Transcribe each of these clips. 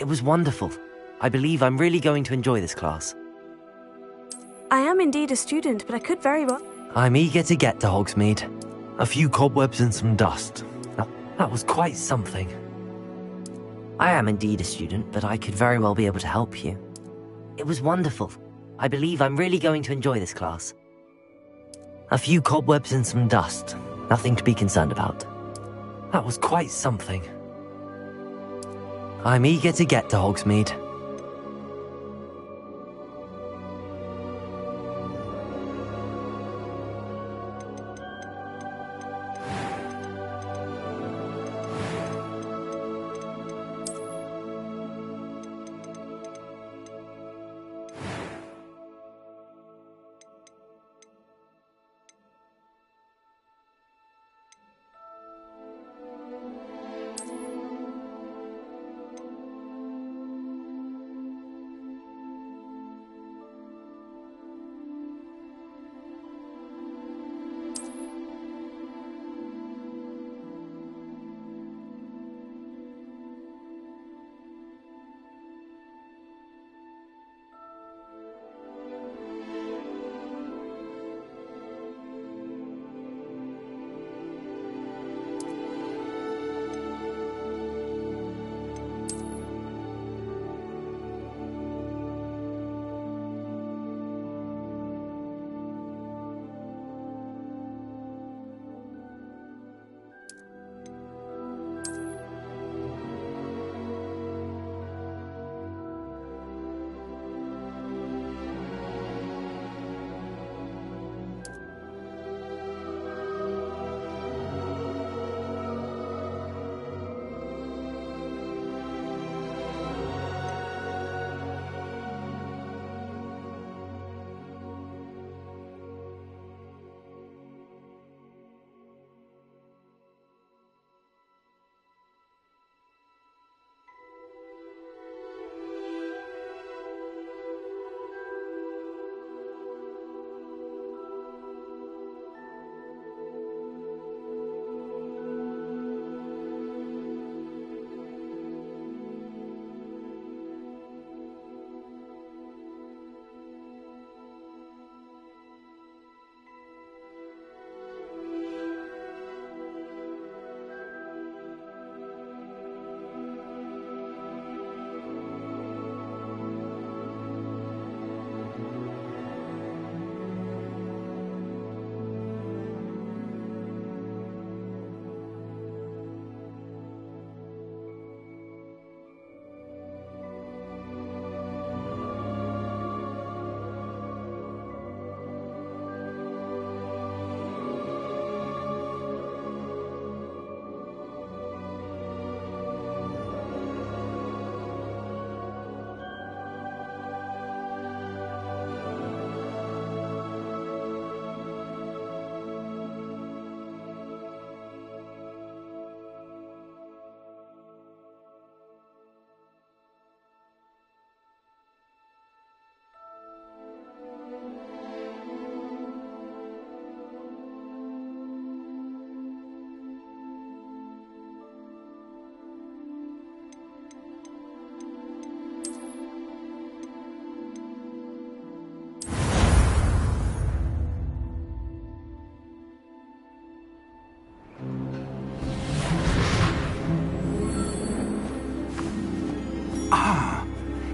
It was wonderful. I believe I'm really going to enjoy this class. I am indeed a student, but I could very well... I'm eager to get to Hogsmeade. A few cobwebs and some dust. That was quite something. I am indeed a student, but I could very well be able to help you. It was wonderful. I believe I'm really going to enjoy this class. A few cobwebs and some dust. Nothing to be concerned about. That was quite something. I'm eager to get to Hogsmeade.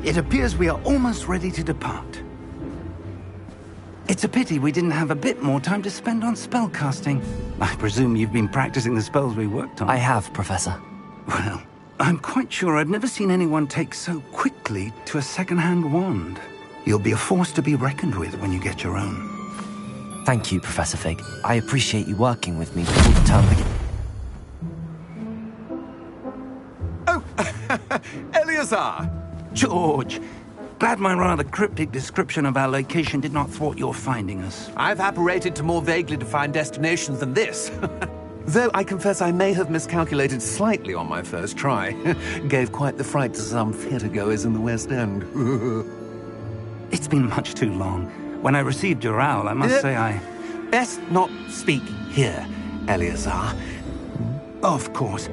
It appears we are almost ready to depart. It's a pity we didn't have a bit more time to spend on spellcasting. I presume you've been practicing the spells we worked on. I have, Professor. Well, I'm quite sure I've never seen anyone take so quickly to a second-hand wand. You'll be a force to be reckoned with when you get your own. Thank you, Professor Fig. I appreciate you working with me before the term begins. Oh, Eleazar! George! Glad my rather cryptic description of our location did not thwart your finding us. I've apparated to more vaguely defined destinations than this. Though I confess I may have miscalculated slightly on my first try. Gave quite the fright to some theatre-goers in the West End. It's been much too long. When I received your owl, I must say I... Best not speak here, Eleazar. Of course.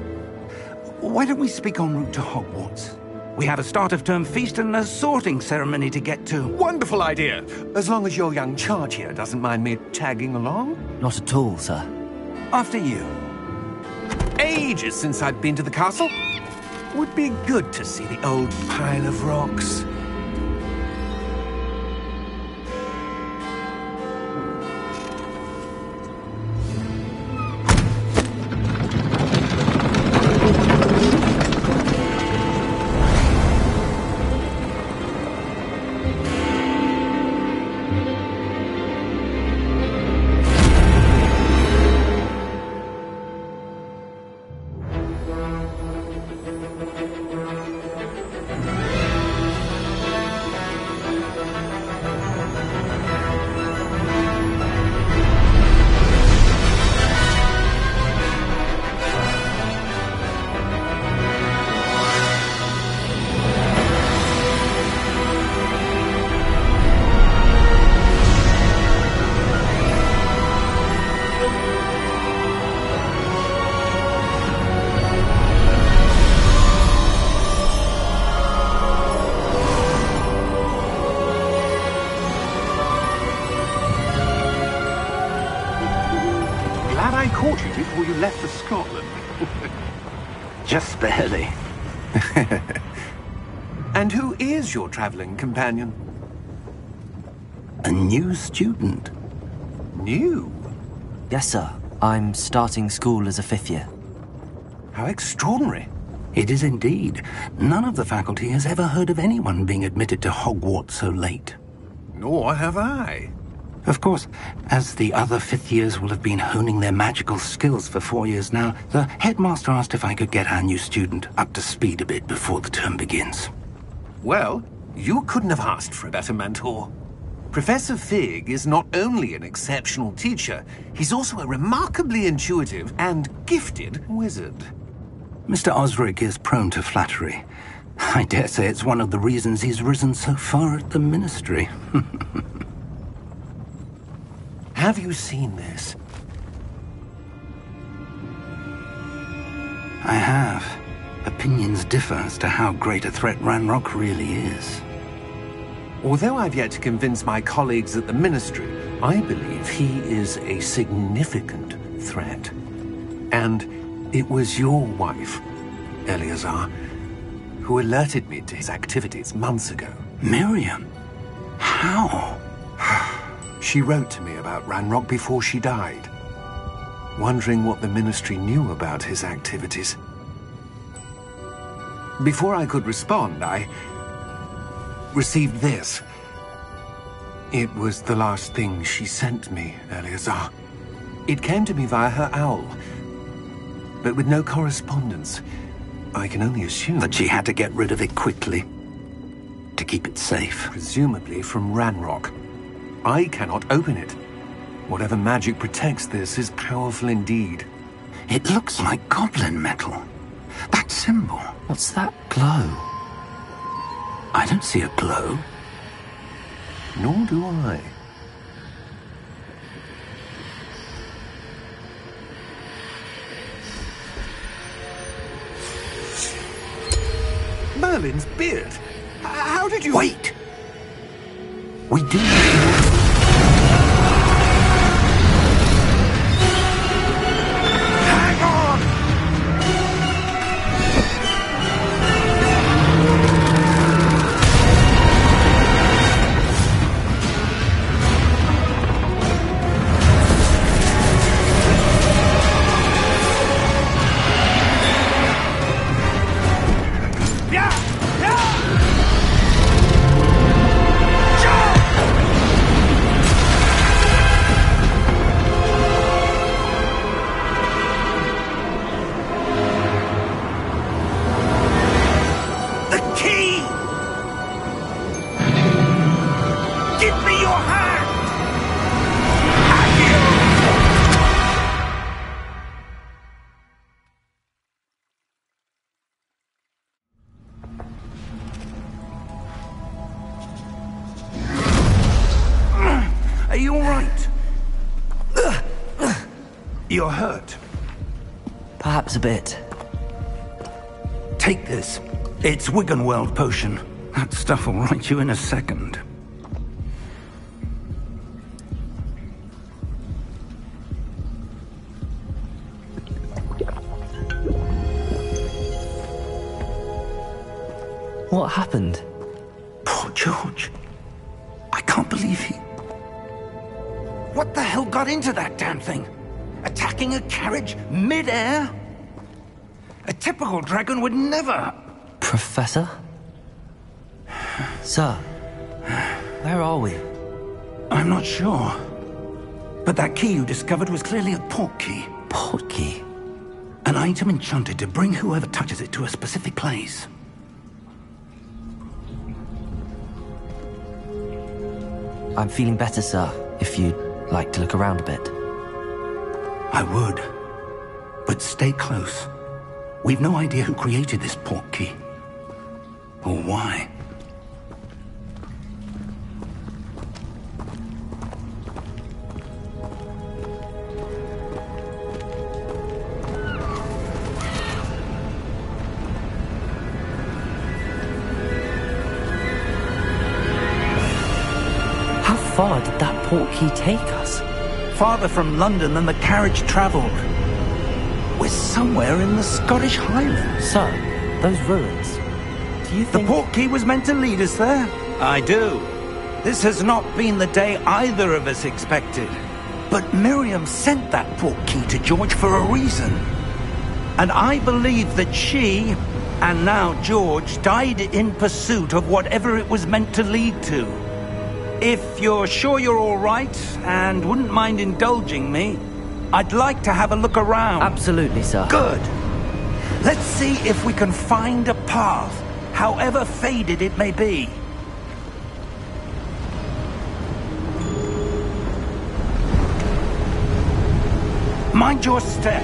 Why don't we speak en route to Hogwarts? We have a start-of-term feast and a sorting ceremony to get to. Wonderful idea. As long as your young charge here doesn't mind me tagging along. Not at all, sir. After you. Ages since I've been to the castle. Would be good to see the old pile of rocks. Caught you before you left for Scotland. Just barely. And who is your traveling companion? A new student. New? Yes, sir. I'm starting school as a 5th year. How extraordinary. It is indeed. None of the faculty has ever heard of anyone being admitted to Hogwarts so late. Nor have I. Of course, as the other 5th years will have been honing their magical skills for 4 years now, the headmaster asked if I could get our new student up to speed a bit before the term begins. Well, you couldn't have asked for a better mentor. Professor Fig is not only an exceptional teacher, he's also a remarkably intuitive and gifted wizard. Mr. Osric is prone to flattery. I dare say it's one of the reasons he's risen so far at the Ministry. Have you seen this? I have. Opinions differ as to how great a threat Ranrock really is. Although I've yet to convince my colleagues at the Ministry, I believe he is a significant threat. And it was your wife, Eleazar, who alerted me to his activities months ago. Miriam? How? She wrote to me about Ranrock before she died, wondering what the Ministry knew about his activities. Before I could respond, I received this. It was the last thing she sent me, Eleazar. It came to me via her owl, but with no correspondence. I can only assume That she had to get rid of it quickly, to keep it safe. presumably from Ranrock. I cannot open it. Whatever magic protects this is powerful indeed. It looks like goblin metal. That symbol. What's that glow? I don't see a glow. Nor do I. Merlin's beard. How did you... Wait! We do... Hang on! Are you all right? You're hurt. Perhaps a bit. Take this. It's Wiggenweld potion. That stuff will right you in a second. What happened? Poor George. I can't believe he... What the hell got into that damn thing? Attacking a carriage mid-air? A typical dragon would never... Professor? Sir, where are we? I'm not sure. But that key you discovered was clearly a port key. Port key? An item enchanted to bring whoever touches it to a specific place. I'm feeling better, sir, if you'd like to look around a bit. I would. But stay close. We've no idea who created this port key. Or why. How far did that port key take us? Farther from London than the carriage travelled. We're somewhere in the Scottish Highlands. Sir, those ruins. Do you The think... port key was meant to lead us there? I do. This has not been the day either of us expected. But Miriam sent that port key to George for a reason. And I believe that she, and now George, died in pursuit of whatever it was meant to lead to. If you're sure you're all right, and wouldn't mind indulging me, I'd like to have a look around. Absolutely, sir. Good. Let's see if we can find a path, however faded it may be. Mind your step.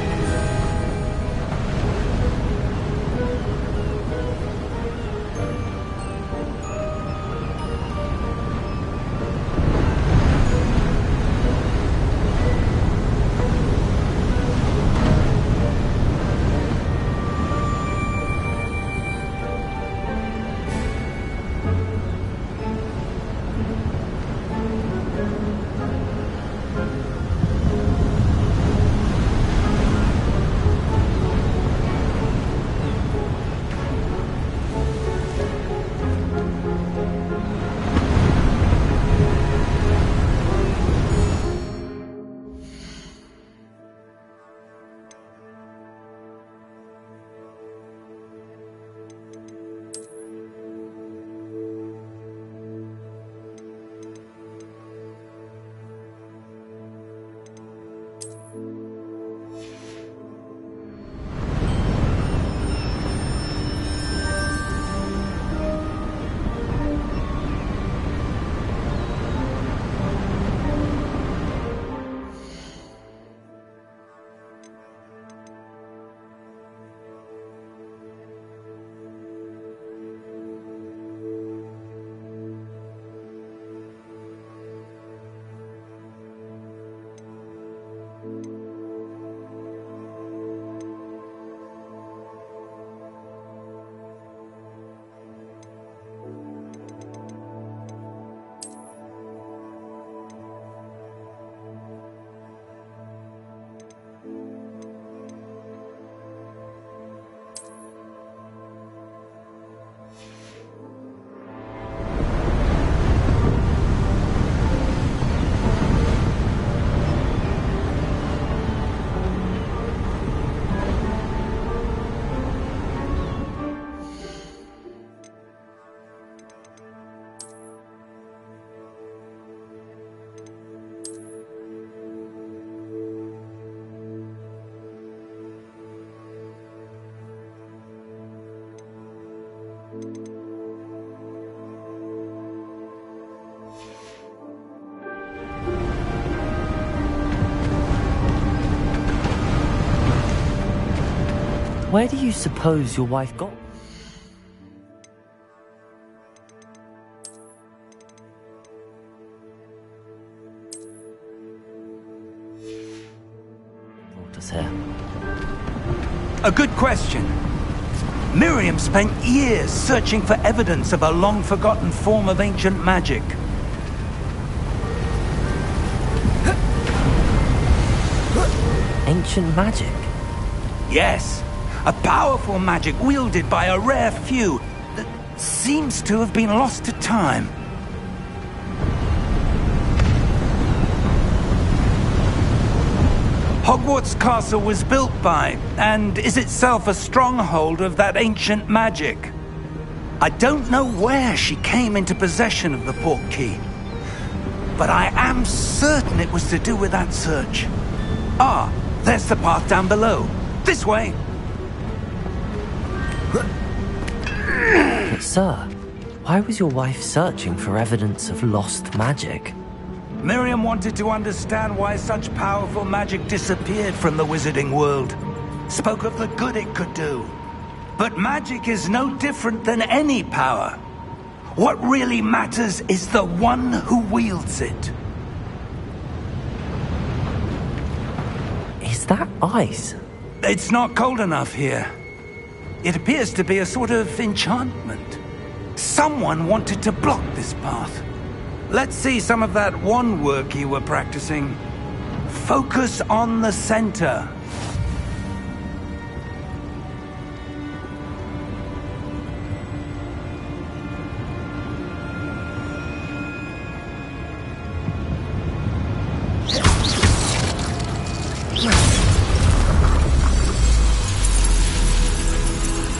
Where do you suppose your wife got? A good question. Miriam spent years searching for evidence of a long-forgotten form of ancient magic. Ancient magic? Yes, a powerful magic wielded by a rare few that seems to have been lost to time. Hogwarts Castle was built by, and is itself a stronghold of that ancient magic. I don't know where she came into possession of the portkey, but I am certain it was to do with that search. Ah, there's the path down below. This way! But sir, why was your wife searching for evidence of lost magic? Miriam wanted to understand why such powerful magic disappeared from the wizarding world. Spoke of the good it could do. But magic is no different than any power. What really matters is the one who wields it. Is that ice? It's not cold enough here. It appears to be a sort of enchantment. Someone wanted to block this path. Let's see some of that wand work you were practicing. Focus on the center.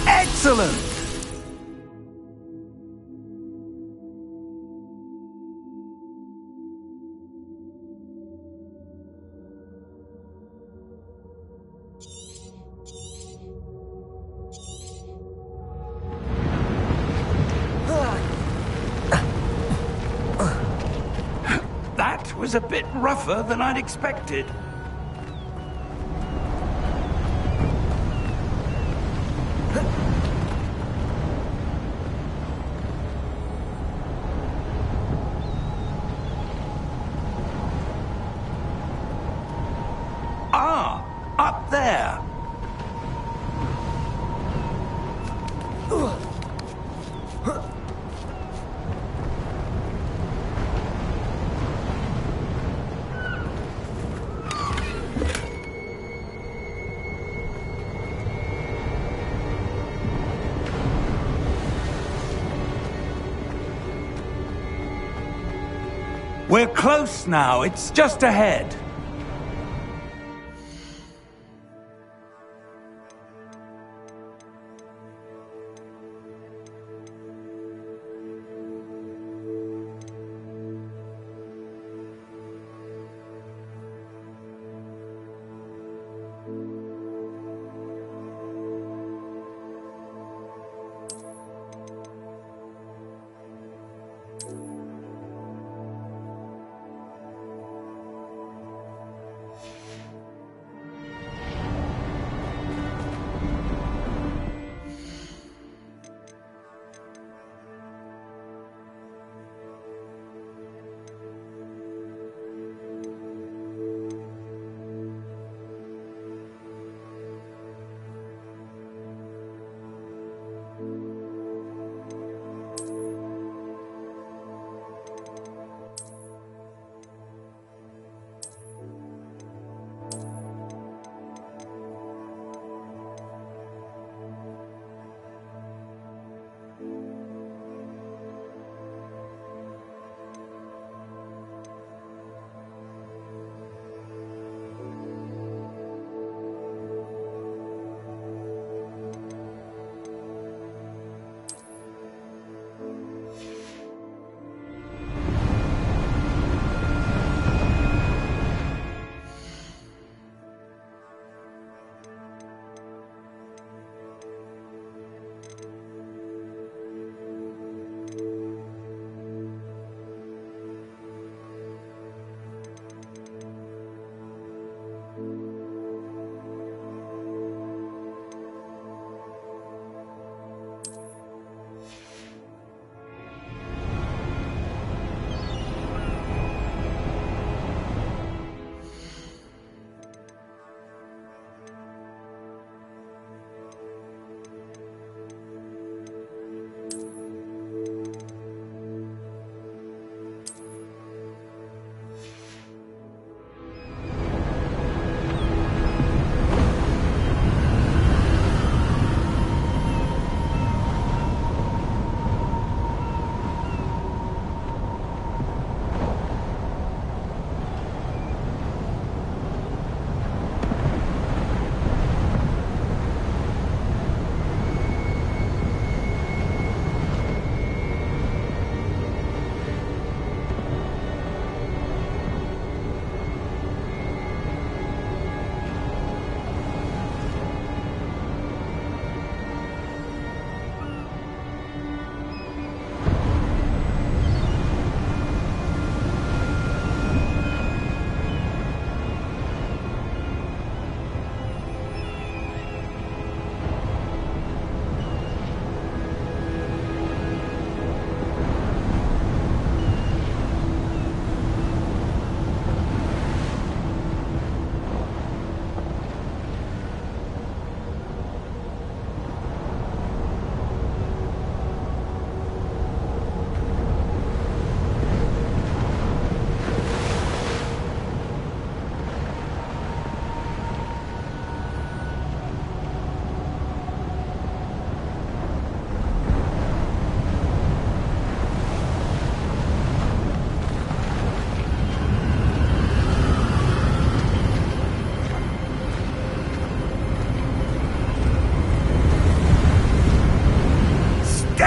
Excellent! That was a bit rougher than I'd expected. Ah, up there. We're close now. It's just ahead.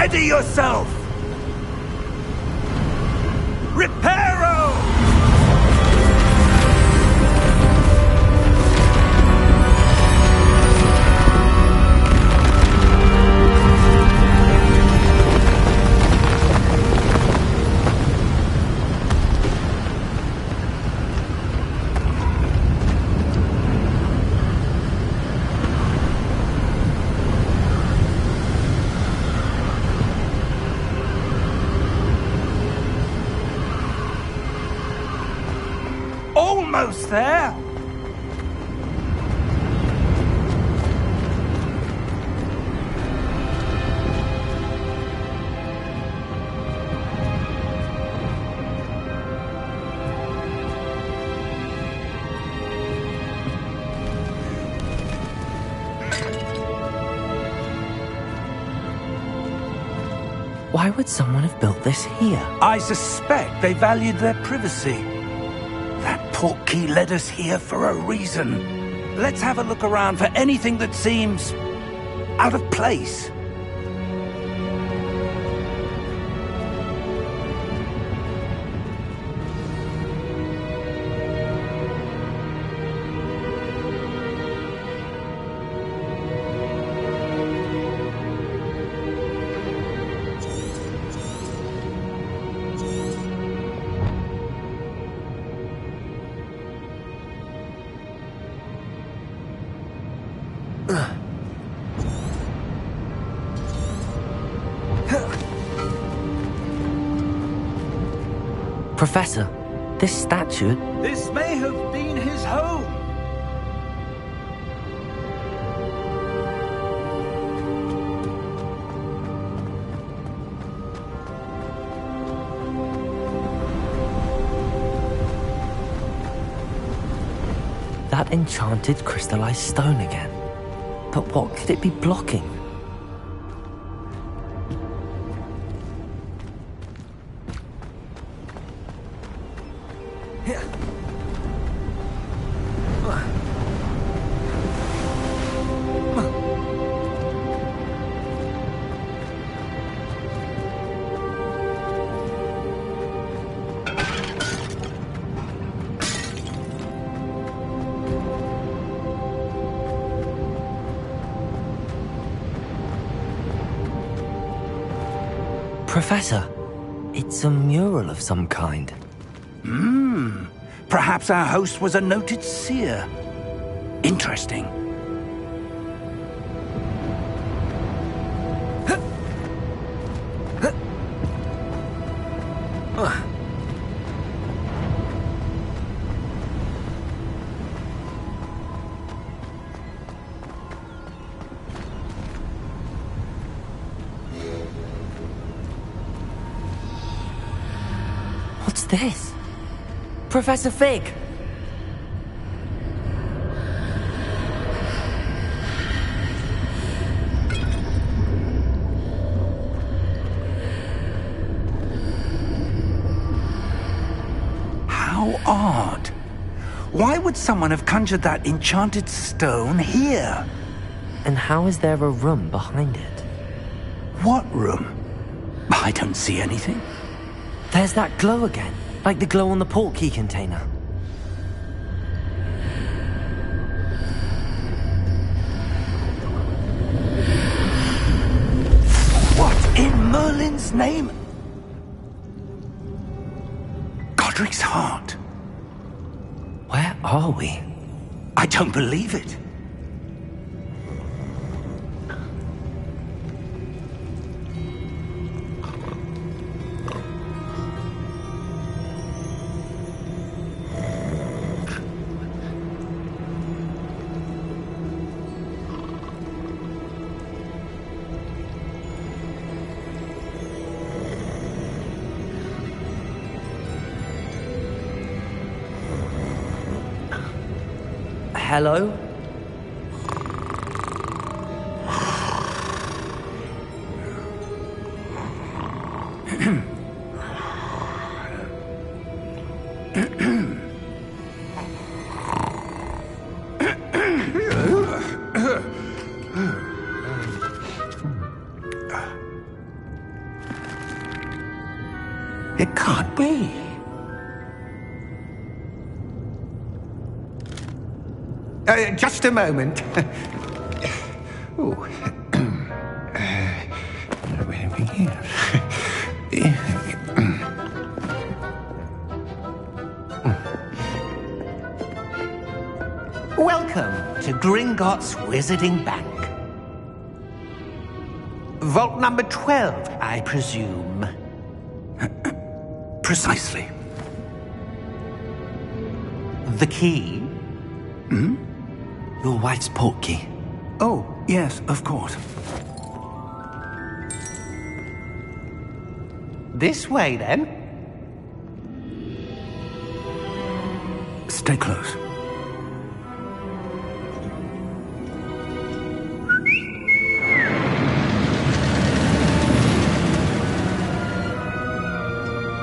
Steady yourself! Reparo! Almost there! Why would someone have built this here? I suspect they valued their privacy. That portkey led us here for a reason. Let's have a look around for anything that seems out of place. Professor, this statue... This may have been his home. That enchanted crystallized stone again. But what could it be blocking? Professor, it's a mural of some kind. Perhaps our host was a noted seer. Interesting. What's this? Professor Fig! How odd. Why would someone have conjured that enchanted stone here? And how is there a room behind it? What room? I don't see anything. There's that glow again, like the glow on the portkey container. What in Merlin's name? Godric's heart. Where are we? I don't believe it. Hello? It can't be. Just a moment. Ooh. Welcome to Gringotts Wizarding Bank. Vault number 12, I presume. Precisely. The key? Hmm? Your wife's portkey. Oh, yes, of course. This way, then. Stay close.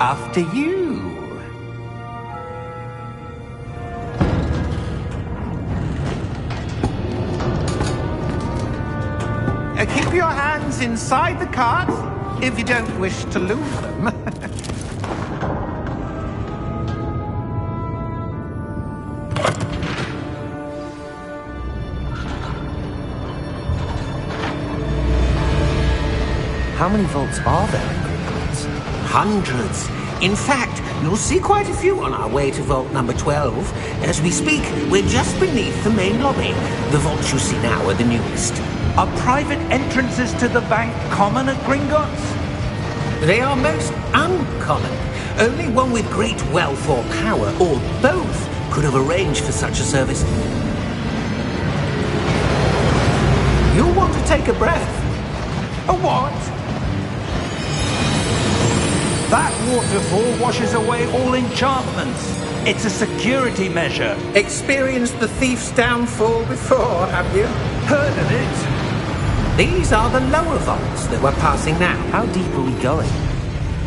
After you. Keep your hands inside the cart if you don't wish to lose them. How many vaults are there in Gringotts? Hundreds. In fact, you'll see quite a few on our way to vault number 12. As we speak, we're just beneath the main lobby. The vaults you see now are the newest. Are private entrances to the bank common at Gringotts? They are most uncommon. Only one with great wealth or power, or both, could have arranged for such a service. You'll want to take a breath. A what? That waterfall washes away all enchantments. It's a security measure. Experienced the thief's downfall before, have you? Heard of it? These are the lower vaults that we're passing now. How deep are we going?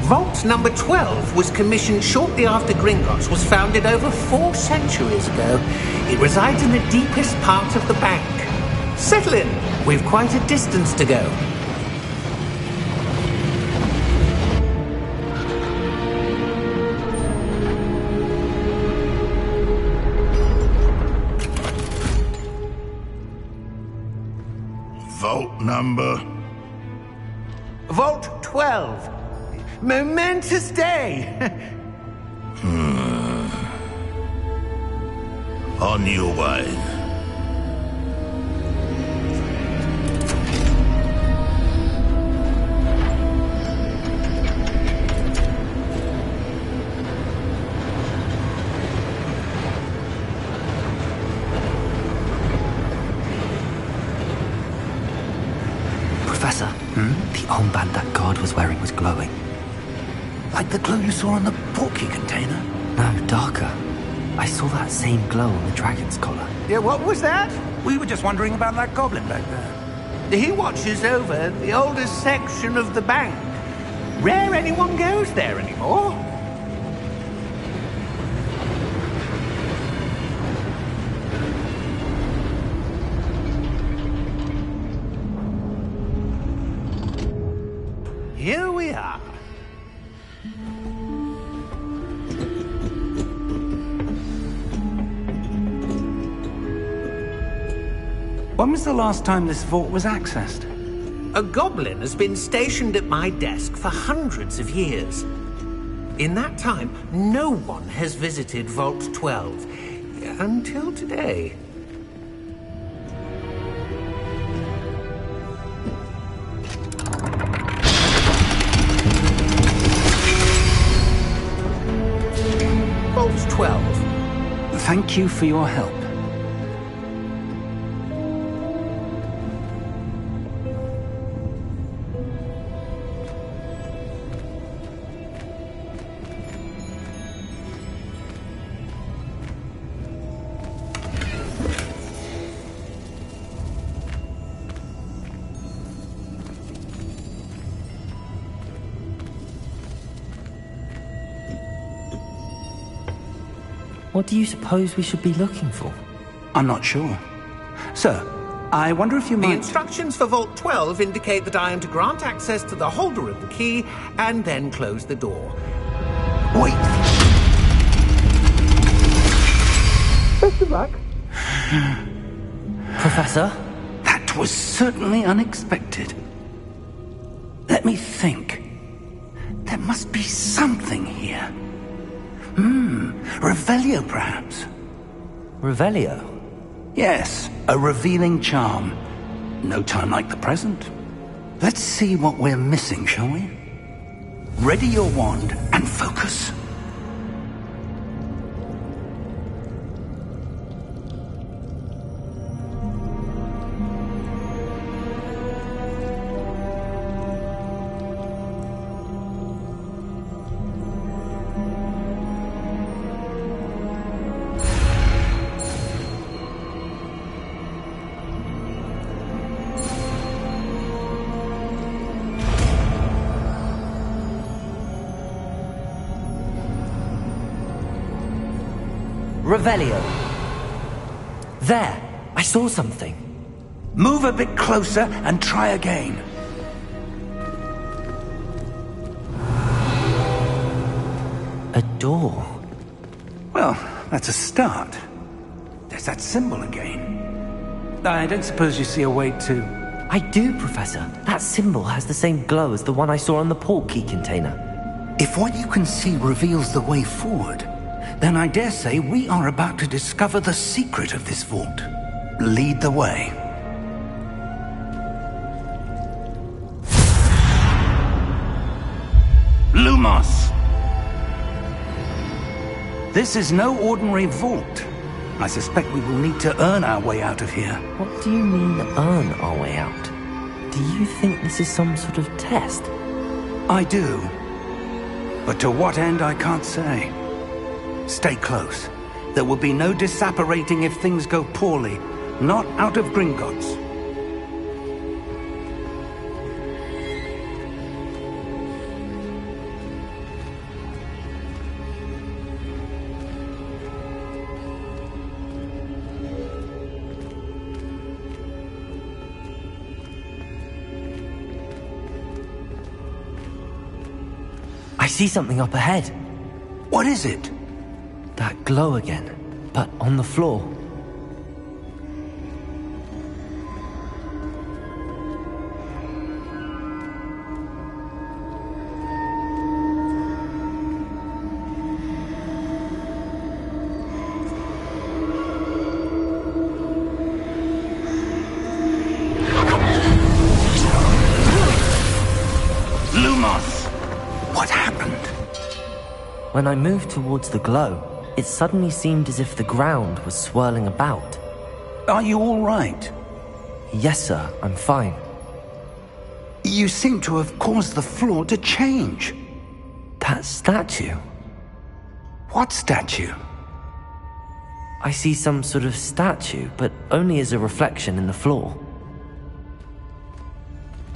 Vault number 12 was commissioned shortly after Gringotts was founded over 4 centuries ago. It resides in the deepest part of the bank. Settle in. We've quite a distance to go. Vault number? Vault 12. Momentous day. On your way. Professor, the armband that guard was wearing was glowing. Like the glow you saw on the portkey container? No, darker. I saw that same glow on the dragon's collar. Yeah, what was that? We were just wondering about that goblin back there. He watches over the oldest section of the bank. Rare anyone goes there anymore. Here we are. When was the last time this vault was accessed? A goblin has been stationed at my desk for hundreds of years. In that time, no one has visited Vault 12. Until today. Vault 12. Thank you for your help. What do you suppose we should be looking for? I'm not sure. Sir, I wonder if you The might... instructions for Vault 12 indicate that I am to grant access to the holder of the key and then close the door. Wait! Best of luck. Professor? That was certainly unexpected. Let me think. There must be something here. Revelio, perhaps? Revelio? Yes, a revealing charm. No time like the present. Let's see what we're missing, shall we? Ready your wand and focus. Revelio. There! I saw something. Move a bit closer and try again. A door. Well, that's a start. There's that symbol again. I don't suppose you see a way to... I do, Professor. That symbol has the same glow as the one I saw on the portkey container. If what you can see reveals the way forward, then I dare say we are about to discover the secret of this vault. Lead the way. Lumos! This is no ordinary vault. I suspect we will need to earn our way out of here. What do you mean, earn our way out? Do you think this is some sort of test? I do. But to what end, I can't say. Stay close. There will be no disapparating if things go poorly. Not out of Gringotts. I see something up ahead. What is it? That glow again, but on the floor. Lumos! What happened? When I moved towards the glow, it suddenly seemed as if the ground was swirling about. Are you all right? Yes, sir, I'm fine. You seem to have caused the floor to change. That statue? What statue? I see some sort of statue, but only as a reflection in the floor.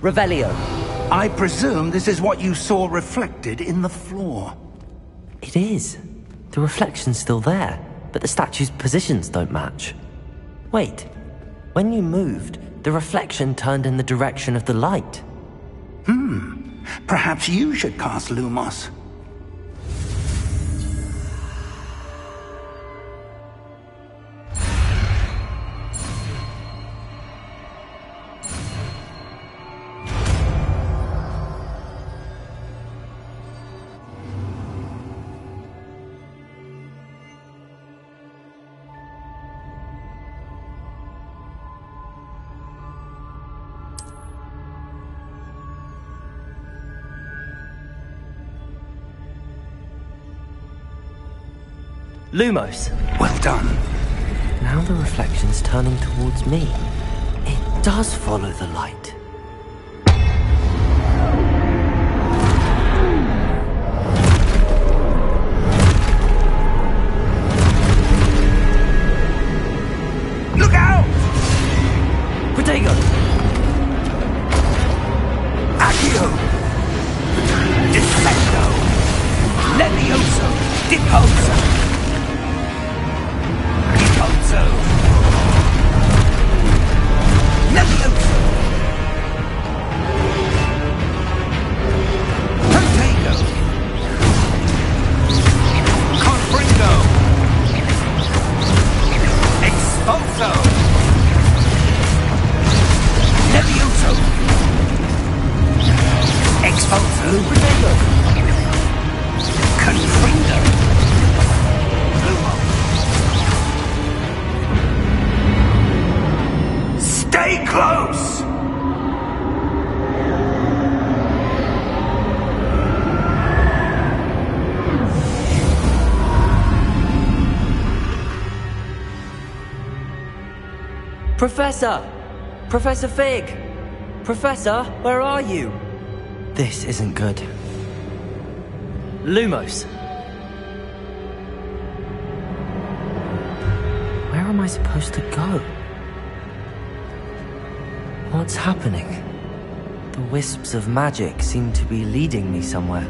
Revelio. I presume this is what you saw reflected in the floor. It is. The reflection's still there, but the statue's positions don't match. Wait, when you moved, the reflection turned in the direction of the light. Perhaps you should cast Lumos. Lumos. Well done. Now the reflection's turning towards me. It does follow the light. Look out! Protego! Accio! Defecto! Levioso! Deposo! Deposo! Levioso! Protego! close! Professor! Professor Fig! Professor, where are you? This isn't good. Lumos! Where am I supposed to go? What's happening? The wisps of magic seem to be leading me somewhere.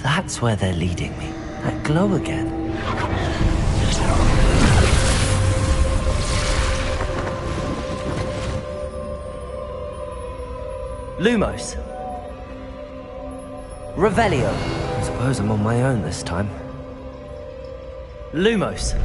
That's where they're leading me. That glow again. Lumos. Revelio. I suppose I'm on my own this time. Lumos.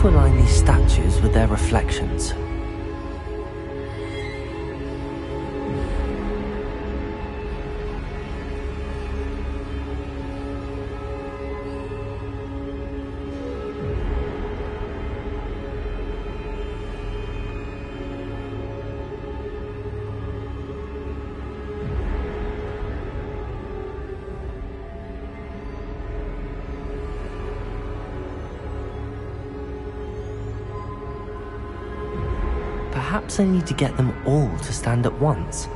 To align these statues with their reflections. Perhaps I need to get them all to stand at once.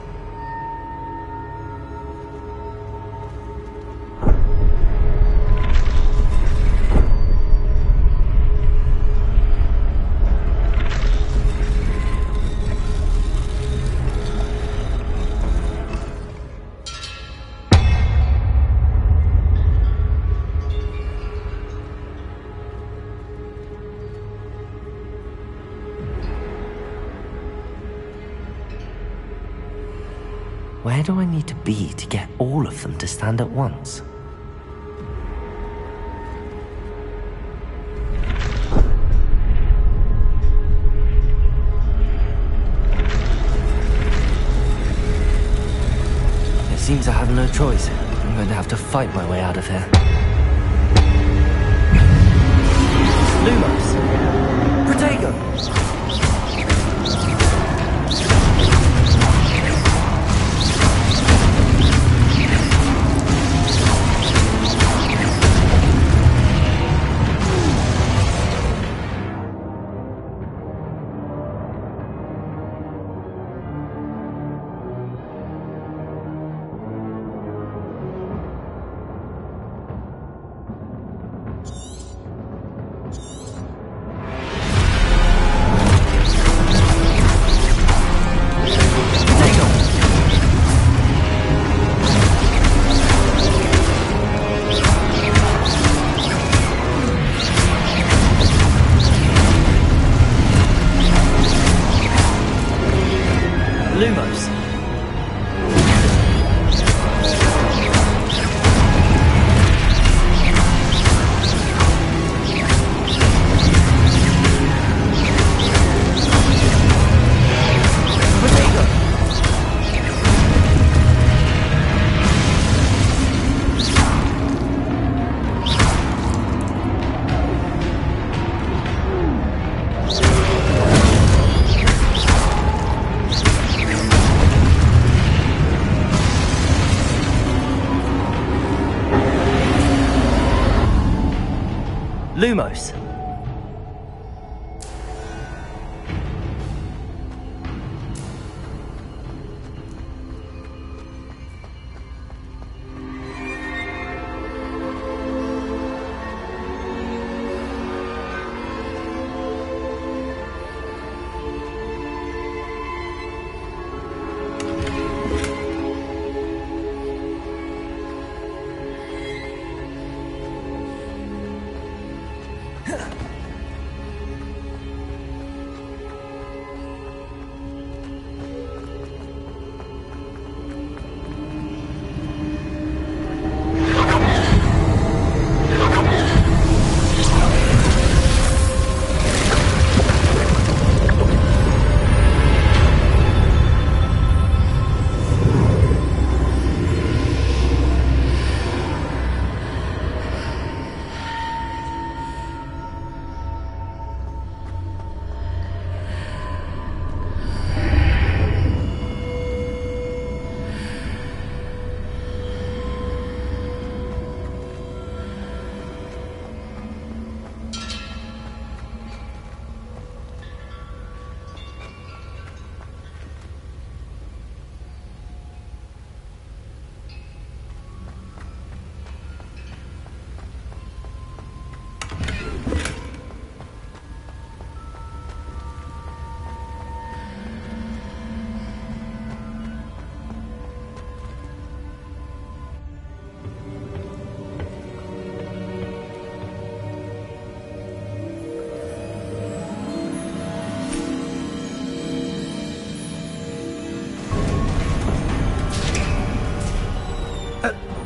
Where do I need to be to get all of them to stand at once? It seems I have no choice. I'm going to have to fight my way out of here. Lumos! Protego! Lumos.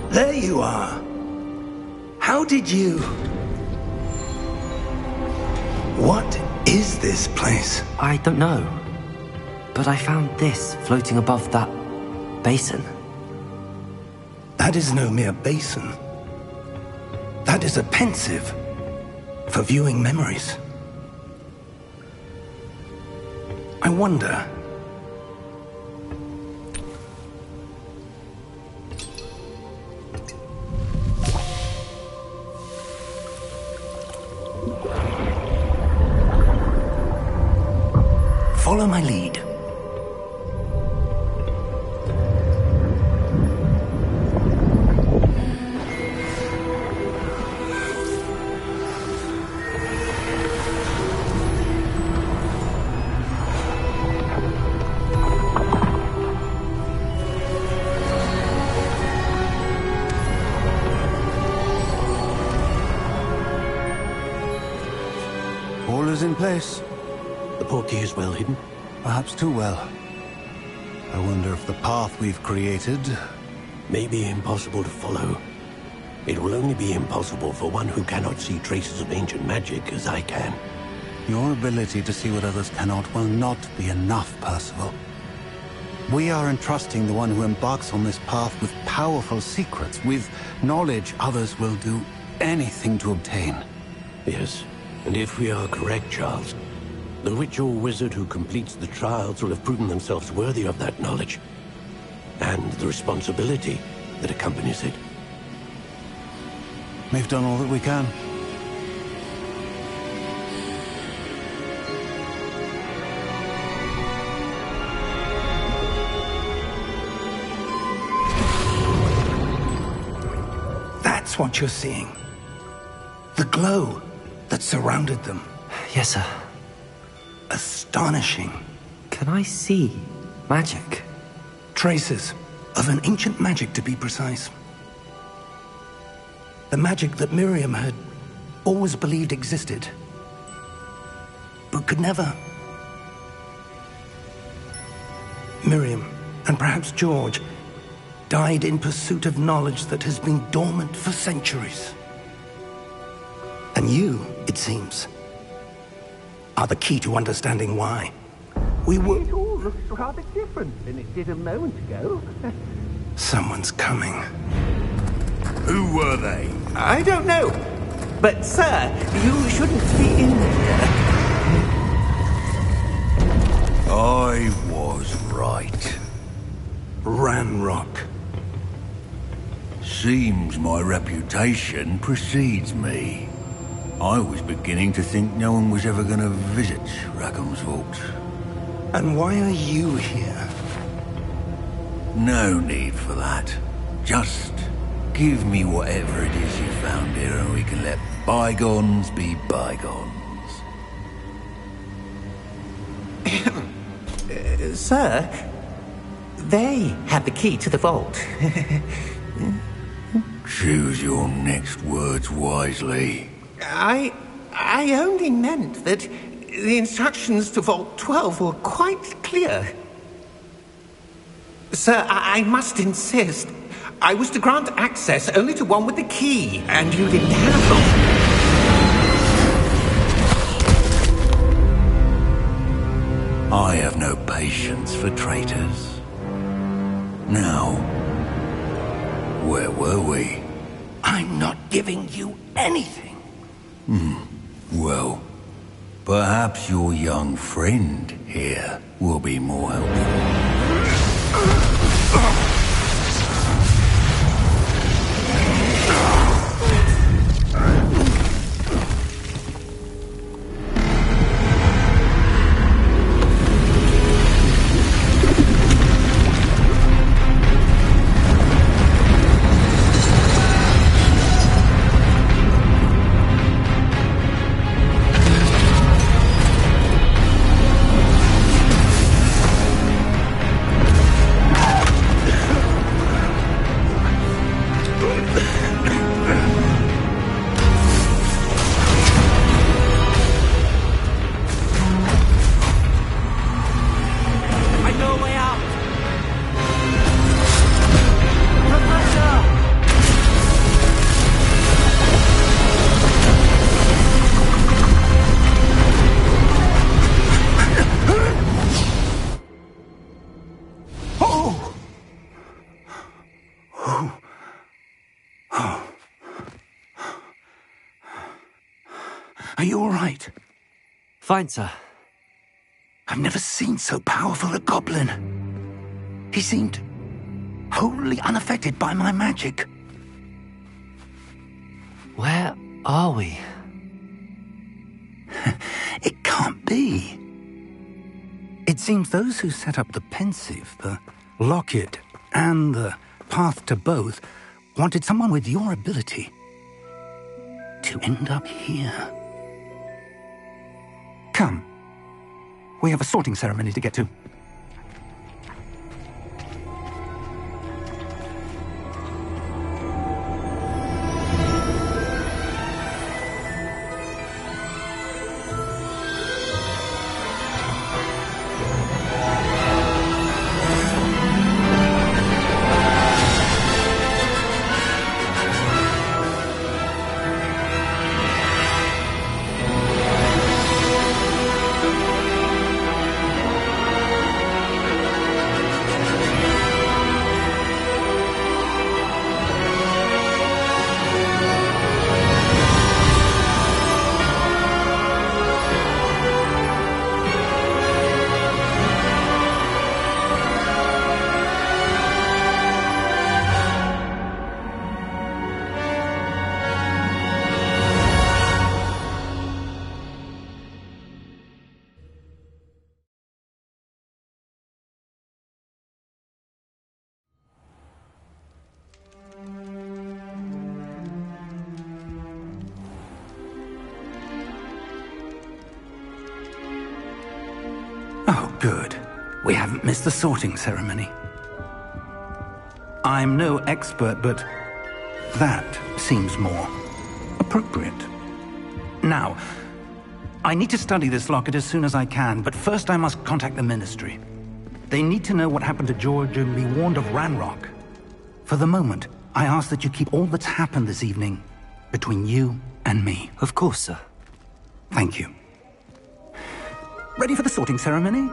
There you are. How did you... What is this place? I don't know. But I found this floating above that basin. That is no mere basin. That is a pensive for viewing memories. I wonder... Follow my lead. All is in place. The portkey is well hidden. Perhaps too well. I wonder if the path we've created... may be impossible to follow. It will only be impossible for one who cannot see traces of ancient magic as I can. Your ability to see what others cannot will not be enough, Percival. We are entrusting the one who embarks on this path with powerful secrets, with knowledge others will do anything to obtain. Yes, and if we are correct, Charles, the witch or wizard who completes the trials will have proven themselves worthy of that knowledge, and the responsibility that accompanies it. We've done all that we can. That's what you're seeing. The glow that surrounded them. Yes, sir. Astonishing. Can I see magic? Traces of an ancient magic, to be precise. The magic that Miriam had always believed existed, but could never. Miriam, and perhaps George, died in pursuit of knowledge that has been dormant for centuries. And you, it seems, are the key to understanding why. We were... It all looks rather different than it did a moment ago. Someone's coming. Who were they? I don't know. But, sir, you shouldn't be in here. I was right. Ranrock. Seems my reputation precedes me. I was beginning to think no one was ever going to visit Rackham's vault. And why are you here? No need for that. Just give me whatever it is you found here and we can let bygones be bygones. Sir, they have the key to the vault. Choose your next words wisely. I only meant that the instructions to Vault 12 were quite clear. Sir, I must insist. I was to grant access only to one with the key, and you didn't have them. I have no patience for traitors. Now, where were we? I'm not giving you anything. Well, perhaps your young friend here will be more helpful. Are you all right? Fine, sir. I've never seen so powerful a goblin. He seemed wholly unaffected by my magic. Where are we? It can't be. It seems those who set up the pensive, the locket, and the path to both wanted someone with your ability to end up here. Come. We have a sorting ceremony to get to. Oh, good. We haven't missed the sorting ceremony. I'm no expert, but that seems more appropriate. Now, I need to study this locket as soon as I can, but first I must contact the Ministry. They need to know what happened to George and be warned of Ranrock. For the moment, I ask that you keep all that's happened this evening between you and me. Of course, sir. Thank you. Ready for the sorting ceremony?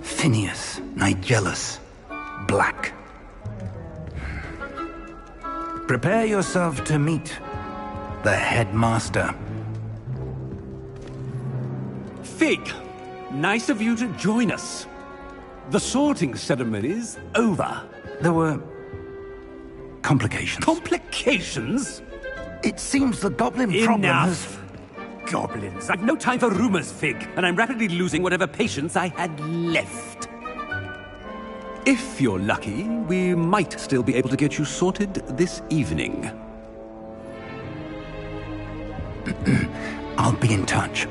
Phineas, Nigellus, Black. Prepare yourself to meet the headmaster. Fig, nice of you to join us. The sorting ceremony's over. There were complications. Complications? It seems the goblin problem has... Enough! Goblins. I've no time for rumors, Fig, and I'm rapidly losing whatever patience I had left. If you're lucky, we might still be able to get you sorted this evening. I'll be in touch.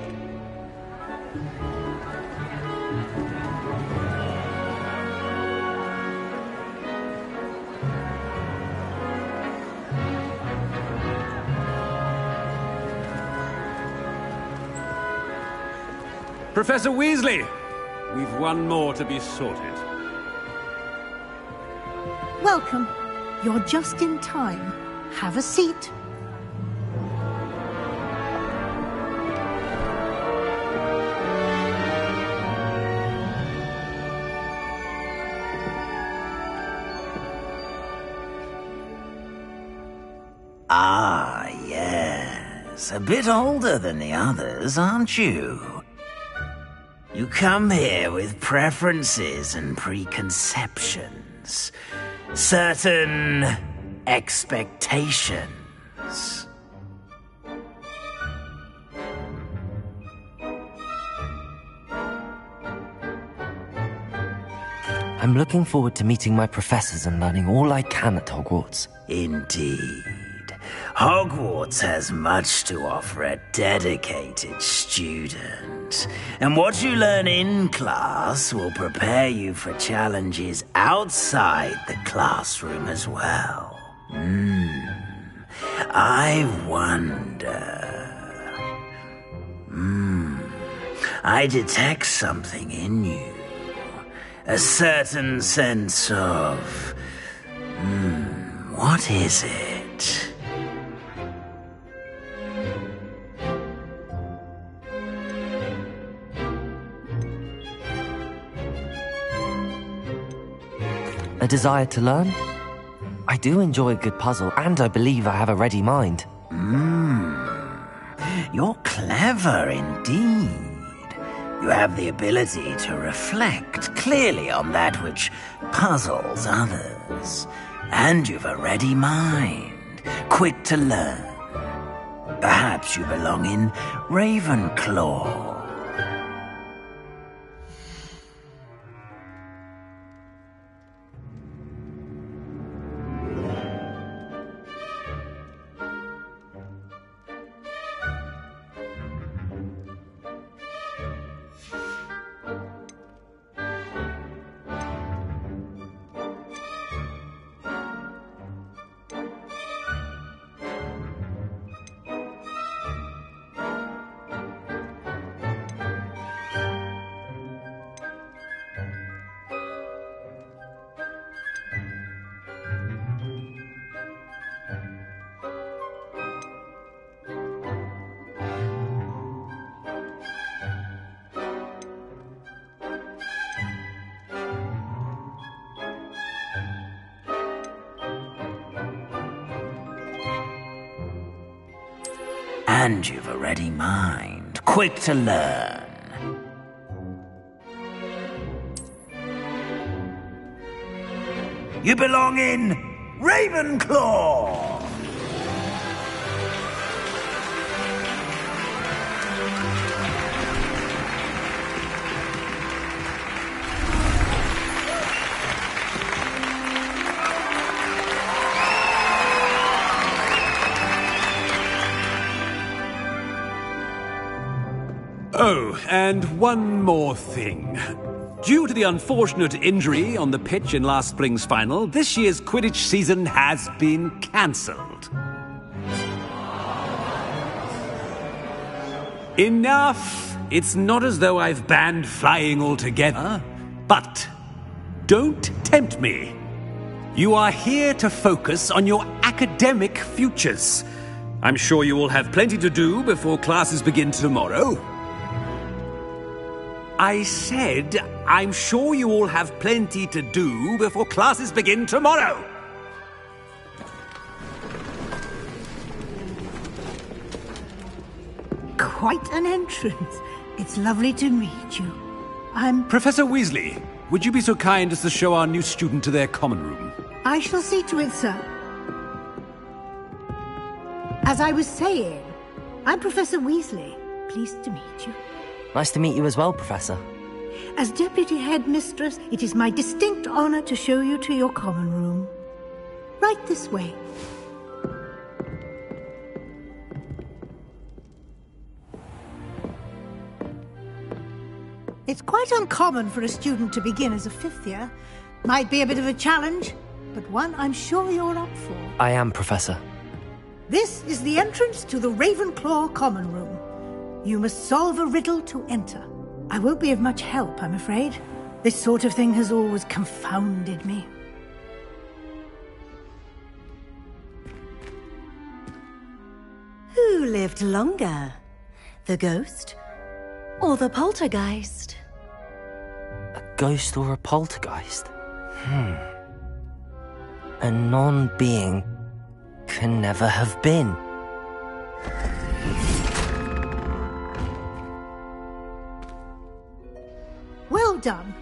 Professor Weasley, we've one more to be sorted. Welcome. You're just in time. Have a seat. Ah, yes. A bit older than the others, aren't you? You come here with preferences and preconceptions. Certain expectations. I'm looking forward to meeting my professors and learning all I can at Hogwarts. Indeed. Hogwarts has much to offer a dedicated student. And what you learn in class will prepare you for challenges outside the classroom as well. I wonder... I detect something in you. A certain sense of... what is it? A desire to learn? I do enjoy a good puzzle, and I believe I have a ready mind. You're clever indeed. You have the ability to reflect clearly on that which puzzles others. And you've a ready mind, quick to learn. Perhaps you belong in Ravenclaw. And you've a ready mind, quick to learn. You belong in Ravenclaw! Oh, and one more thing. Due to the unfortunate injury on the pitch in last spring's final, this year's Quidditch season has been cancelled. Enough! It's not as though I've banned flying altogether, but don't tempt me. You are here to focus on your academic futures. I'm sure you will have plenty to do before classes begin tomorrow. I said, I'm sure you all have plenty to do before classes begin tomorrow. quite an entrance. It's lovely to meet you. I'm... Professor Weasley, would you be so kind as to show our new student to their common room? I shall see to it, sir. As I was saying, I'm Professor Weasley. Pleased to meet you. Nice to meet you as well, Professor. As Deputy Headmistress, it is my distinct honor to show you to your common room. Right this way. It's quite uncommon for a student to begin as a fifth year. Might be a bit of a challenge, but one I'm sure you're up for. I am, Professor. This is the entrance to the Ravenclaw Common Room. You must solve a riddle to enter. I won't be of much help, I'm afraid. This sort of thing has always confounded me. Who lived longer? The ghost or the poltergeist? A ghost or a poltergeist? A non-being can never have been. Well done.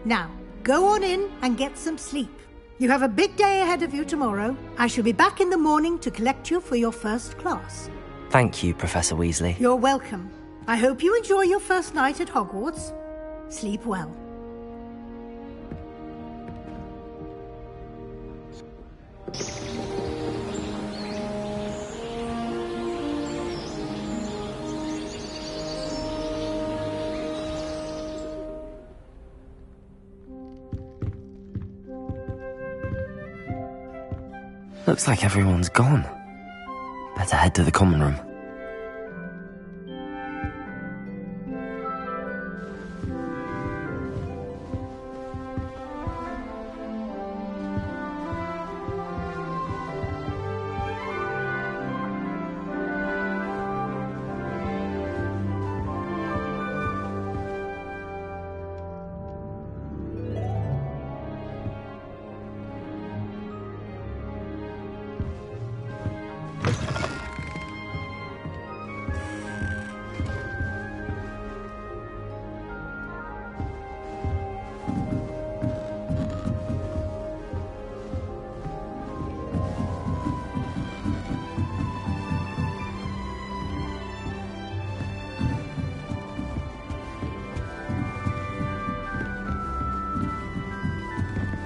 Now, go on in and get some sleep. You have a big day ahead of you tomorrow. I shall be back in the morning to collect you for your first class. Thank you, Professor Weasley. You're welcome. I hope you enjoy your first night at Hogwarts. Sleep well. Looks like everyone's gone. Better head to the common room.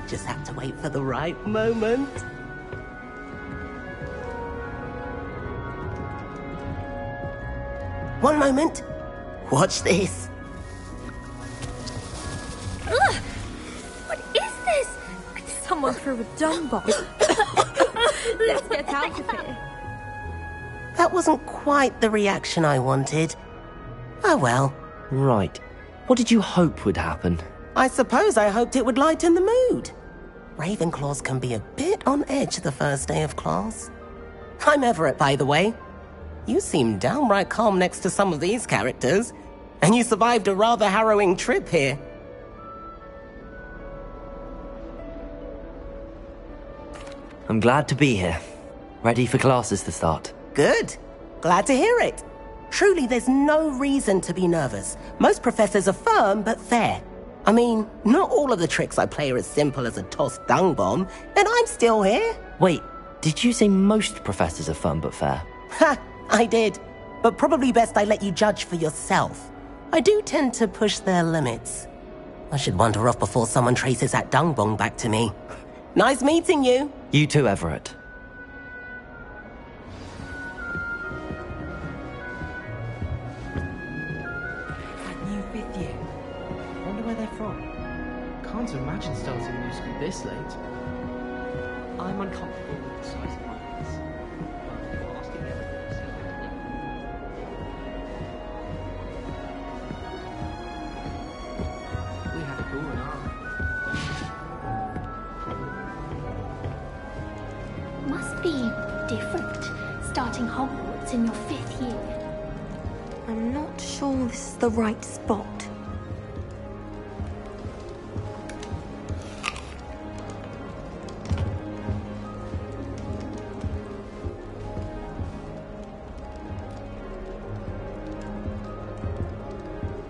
Just have to wait for the right moment. One moment. Watch this. Ugh! What is this? Someone threw a dung bomb. Let's get out of here. That wasn't quite the reaction I wanted. Oh well. Right. What did you hope would happen? I suppose I hoped it would lighten the mood. Ravenclaws can be a bit on edge the first day of class. I'm Everett, by the way. You seem downright calm next to some of these characters, and you survived a rather harrowing trip here. I'm glad to be here. Ready for classes to start. Good. Glad to hear it. Truly, there's no reason to be nervous. Most professors are firm but fair. I mean, not all of the tricks I play are as simple as a tossed dung bomb, and I'm still here. Wait, did you say most professors are fun but fair? Ha, I did. But probably best I let you judge for yourself. I do tend to push their limits. I should wander off before someone traces that dung bomb back to me. Nice meeting you. You too, Everett. Where they're from. Can't imagine starting a new school this late. I'm uncomfortable with the size of my class. We had a cool night. Must be different, starting Hogwarts in your 5th year. I'm not sure this is the right spot.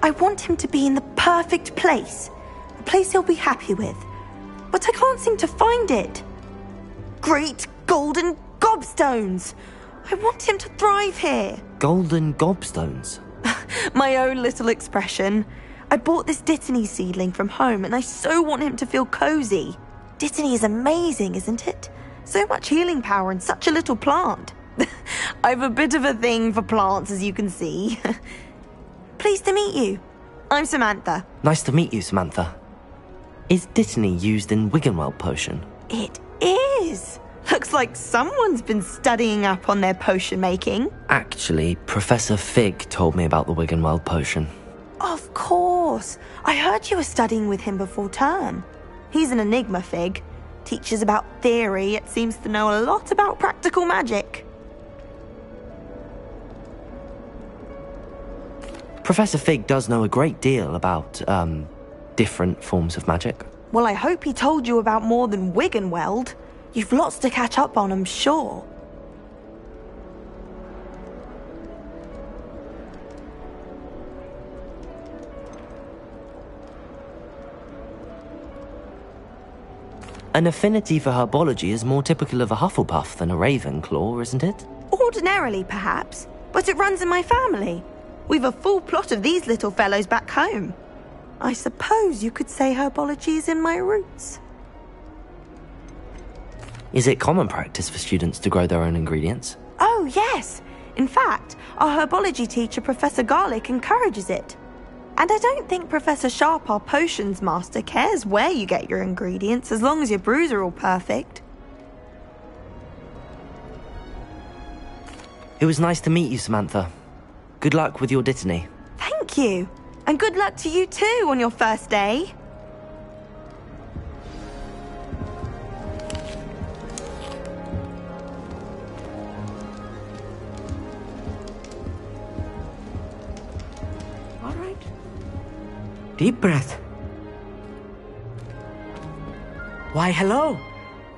I want him to be in the perfect place. A place he'll be happy with. But I can't seem to find it. Great golden gobstones! I want him to thrive here. Golden gobstones? My own little expression. I bought this Dittany seedling from home and I so want him to feel cozy. Dittany is amazing, isn't it? So much healing power in such a little plant. I've a bit of a thing for plants, as you can see. Pleased to meet you. I'm Samantha. Nice to meet you, Samantha. Is Dittany used in Wiggenweld potion? It is. Looks like someone's been studying up on their potion making. Actually, Professor Fig told me about the Wiggenweld potion. Of course. I heard you were studying with him before term. He's an enigma, Fig. Teaches about theory, yet seems to know a lot about practical magic. Professor Fig does know a great deal about, different forms of magic. Well, I hope he told you about more than Wiggenweld. You've lots to catch up on, I'm sure. An affinity for herbology is more typical of a Hufflepuff than a Ravenclaw, isn't it? Ordinarily, perhaps, but it runs in my family. We've a full plot of these little fellows back home. I suppose you could say herbology is in my roots. Is it common practice for students to grow their own ingredients? Oh, yes. In fact, our herbology teacher, Professor Garlick, encourages it. And I don't think Professor Sharp, our potions master, cares where you get your ingredients, as long as your brews are all perfect. It was nice to meet you, Samantha. Good luck with your Dittany. Thank you. And good luck to you too on your first day. All right. Deep breath. Why, hello.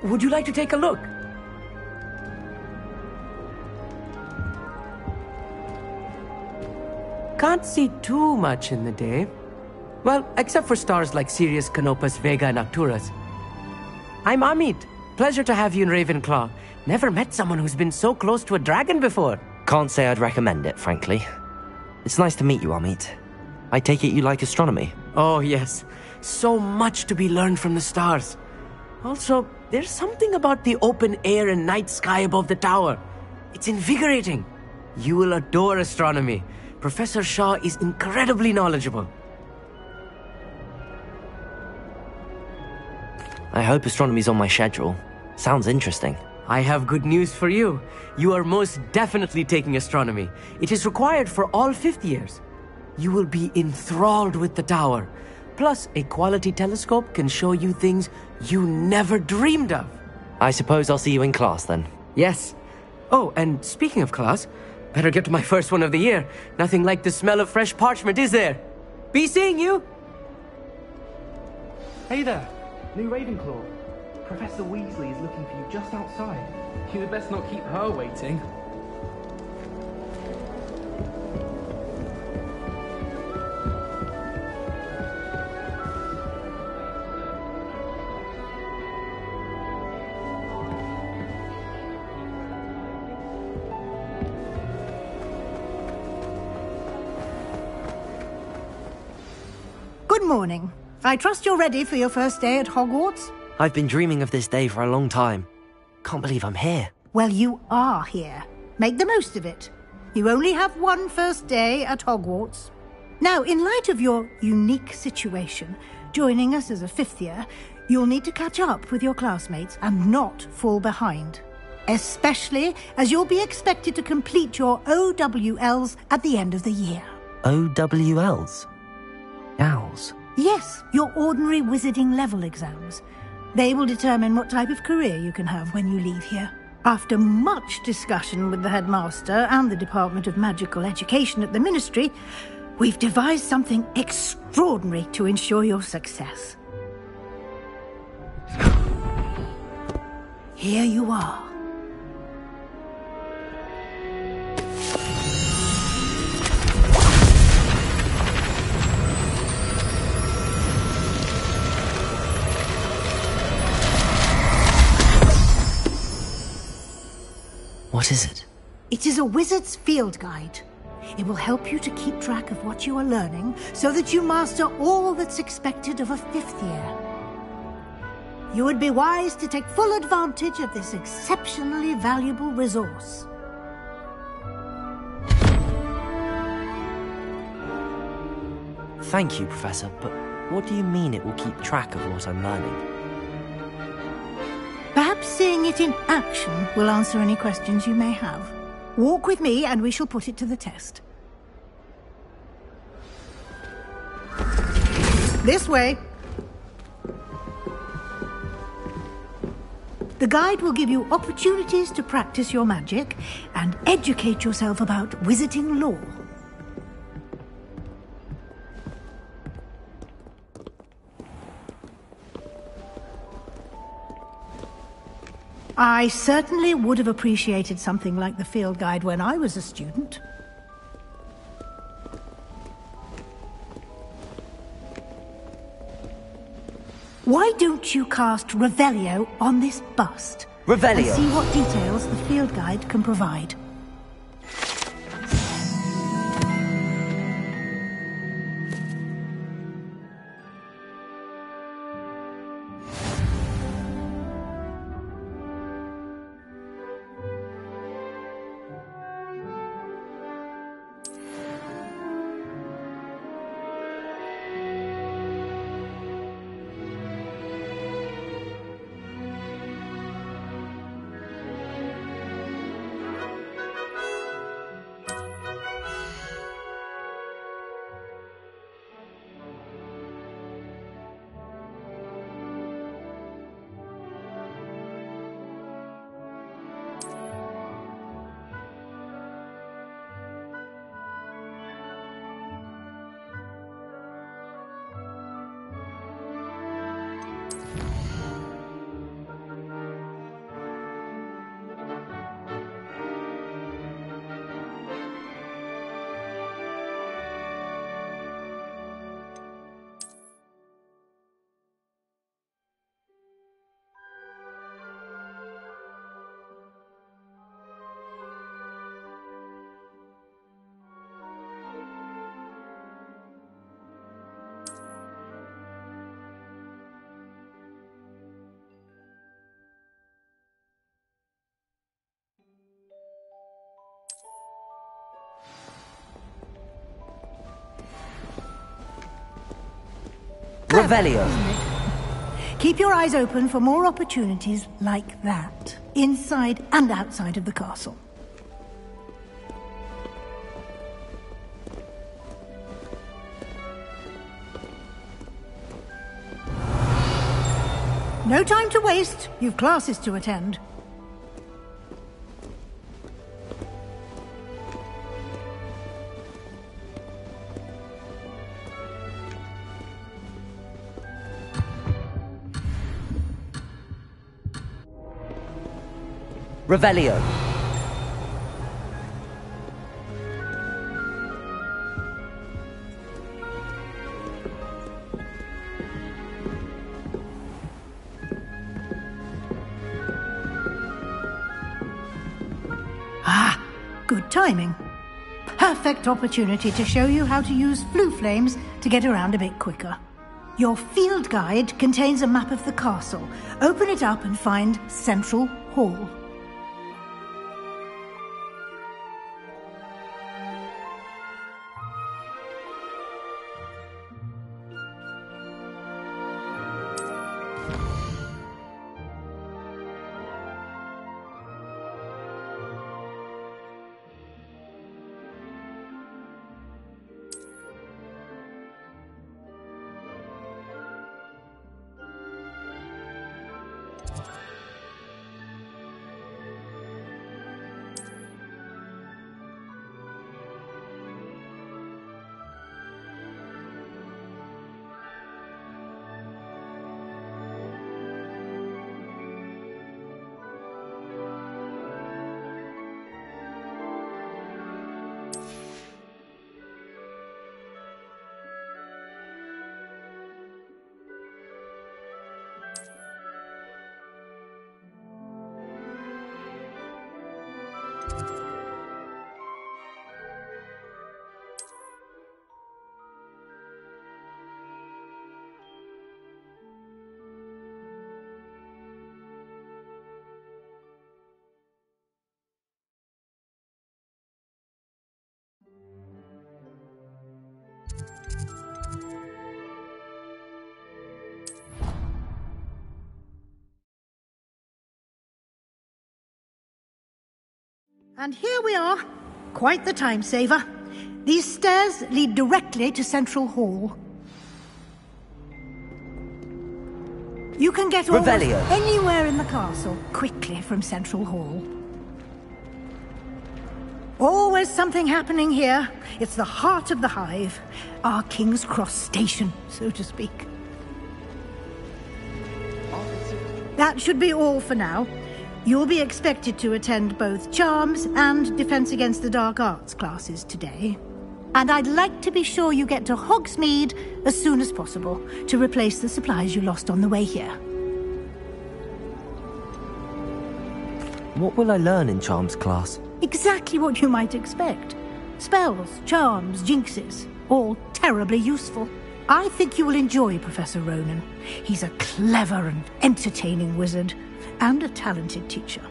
Would you like to take a look? Can't see too much in the day. Well, except for stars like Sirius, Canopus, Vega, and Arcturus. I'm Amit. Pleasure to have you in Ravenclaw. Never met someone who's been so close to a dragon before. Can't say I'd recommend it, frankly. It's nice to meet you, Amit. I take it you like astronomy? Oh, yes. So much to be learned from the stars. Also, there's something about the open air and night sky above the tower. It's invigorating. You will adore astronomy. Professor Shaw is incredibly knowledgeable. I hope astronomy's on my schedule. Sounds interesting. I have good news for you. You are most definitely taking astronomy. It is required for all 5th years. You will be enthralled with the tower. Plus, a quality telescope can show you things you never dreamed of. I suppose I'll see you in class then. Yes. Oh, and speaking of class, better get to my first one of the year. Nothing like the smell of fresh parchment, is there? Be seeing you! Hey there, new Ravenclaw. Professor Weasley is looking for you just outside. You'd best not keep her waiting. Good morning. I trust you're ready for your first day at Hogwarts? I've been dreaming of this day for a long time. Can't believe I'm here. Well, you are here. Make the most of it. You only have one first day at Hogwarts. Now, in light of your unique situation, joining us as a 5th year, you'll need to catch up with your classmates and not fall behind. Especially as you'll be expected to complete your OWLs at the end of the year. OWLs? Owls? Yes, your ordinary wizarding level exams. They will determine what type of career you can have when you leave here. After much discussion with the headmaster and the Department of Magical Education at the Ministry, we've devised something extraordinary to ensure your success. Here you are. What is it? It is a wizard's field guide. It will help you to keep track of what you are learning so that you master all that's expected of a 5th year. You would be wise to take full advantage of this exceptionally valuable resource. Thank you, Professor, but what do you mean it will keep track of what I'm learning? Perhaps seeing it in action will answer any questions you may have. Walk with me and we shall put it to the test. This way. The guide will give you opportunities to practice your magic and educate yourself about wizarding lore. I certainly would have appreciated something like the field guide when I was a student. Why don't you cast Revelio on this bust? Revelio. And see what details the field guide can provide. Revelio. Keep your eyes open for more opportunities like that, inside and outside of the castle. No time to waste. You've classes to attend. Revelio. Ah, good timing. Perfect opportunity to show you how to use flue flames to get around a bit quicker. Your field guide contains a map of the castle. Open it up and find Central Hall. And here we are. Quite the time saver. These stairs lead directly to Central Hall. You can get almost Revelio. anywhere in the castle quickly from Central Hall. Always something happening here. It's the heart of the hive. Our King's Cross station, so to speak. That should be all for now. You'll be expected to attend both Charms and Defense Against the Dark Arts classes today. And I'd like to be sure you get to Hogsmeade as soon as possible to replace the supplies you lost on the way here. What will I learn in Charms class? Exactly what you might expect. Spells, charms, jinxes, all terribly useful. I think you will enjoy Professor Ronan. He's a clever and entertaining wizard, and a talented teacher.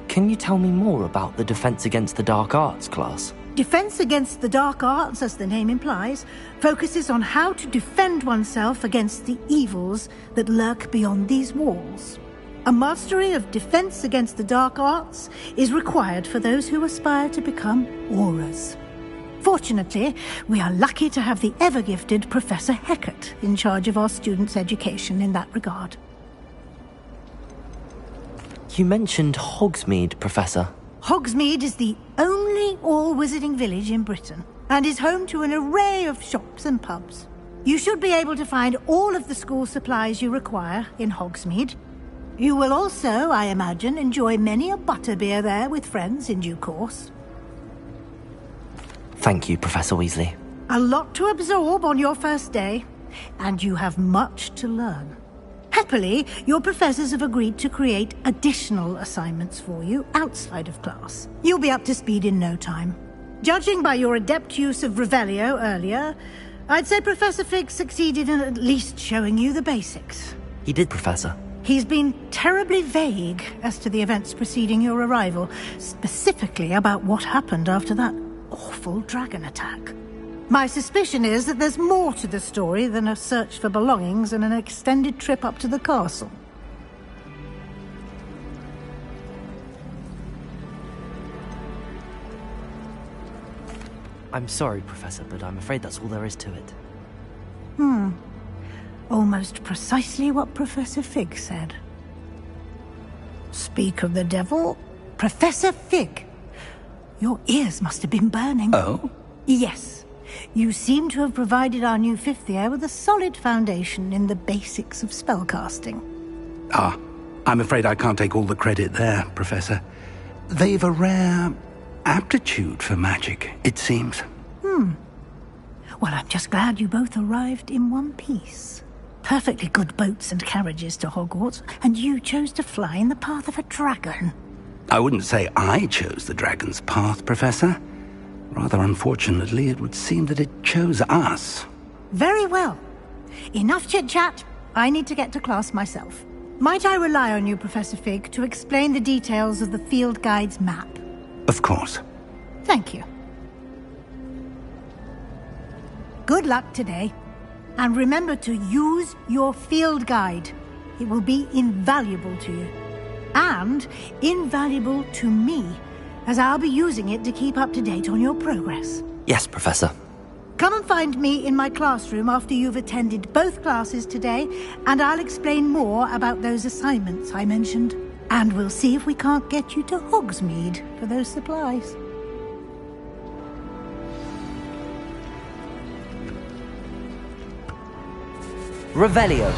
Can you tell me more about the Defense Against the Dark Arts class? Defense Against the Dark Arts, as the name implies, focuses on how to defend oneself against the evils that lurk beyond these walls. A mastery of Defense Against the Dark Arts is required for those who aspire to become Auras. Fortunately, we are lucky to have the ever-gifted Professor Hecat in charge of our students' education in that regard. You mentioned Hogsmeade, Professor. Hogsmeade is the only all-wizarding village in Britain, and is home to an array of shops and pubs. You should be able to find all of the school supplies you require in Hogsmeade. You will also, I imagine, enjoy many a butterbeer there with friends in due course. Thank you, Professor Weasley. A lot to absorb on your first day, and you have much to learn. Happily, your professors have agreed to create additional assignments for you outside of class. You'll be up to speed in no time. Judging by your adept use of Revelio earlier, I'd say Professor Fig succeeded in at least showing you the basics. He did, Professor. He's been terribly vague as to the events preceding your arrival, specifically about what happened after that awful dragon attack. My suspicion is that there's more to the story than a search for belongings and an extended trip up to the castle. I'm sorry, Professor, but I'm afraid that's all there is to it. Almost precisely what Professor Fig said. Speak of the devil, Professor Fig. Your ears must have been burning. Oh? Yes. You seem to have provided our new fifth year with a solid foundation in the basics of spellcasting. Ah, I'm afraid I can't take all the credit there, Professor. They've a rare aptitude for magic, it seems. Well, I'm just glad you both arrived in one piece. Perfectly good boats and carriages to Hogwarts, and you chose to fly in the path of a dragon. I wouldn't say I chose the dragon's path, Professor. Rather unfortunately, it would seem that it chose us. Very well. Enough chit-chat. I need to get to class myself. Might I rely on you, Professor Fig, to explain the details of the field guide's map? Of course. Thank you. Good luck today. And remember to use your field guide. It will be invaluable to you. And invaluable to me, as I'll be using it to keep up to date on your progress. Yes, Professor. Come and find me in my classroom after you've attended both classes today, and I'll explain more about those assignments I mentioned. And we'll see if we can't get you to Hogsmeade for those supplies. Revelio.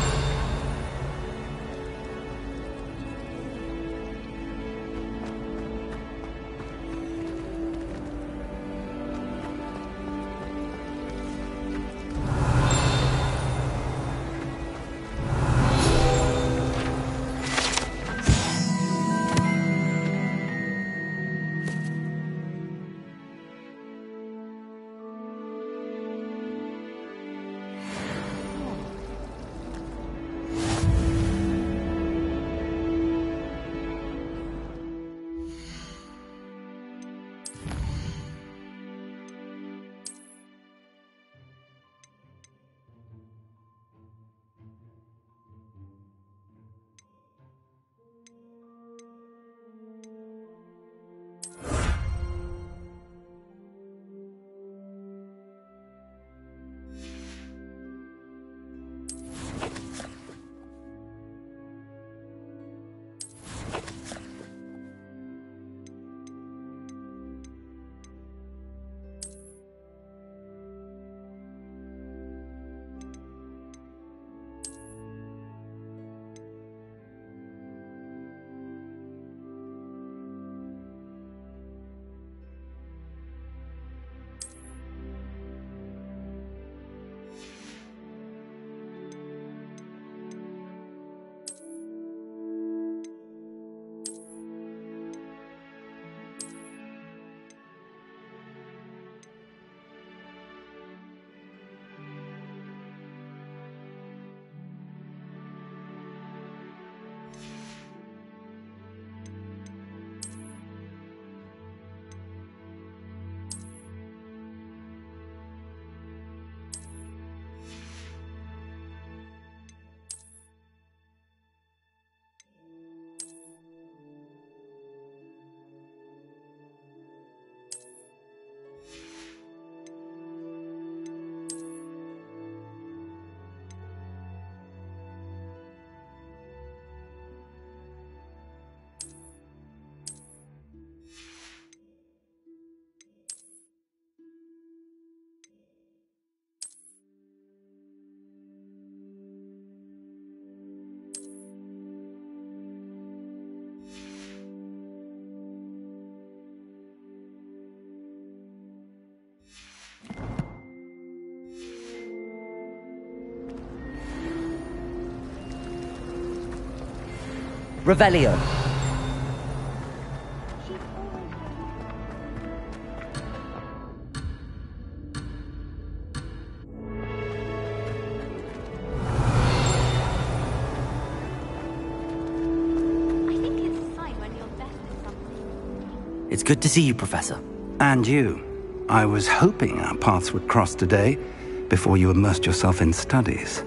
Revelio. It's good to see you, Professor. And you. I was hoping our paths would cross today, before you immersed yourself in studies.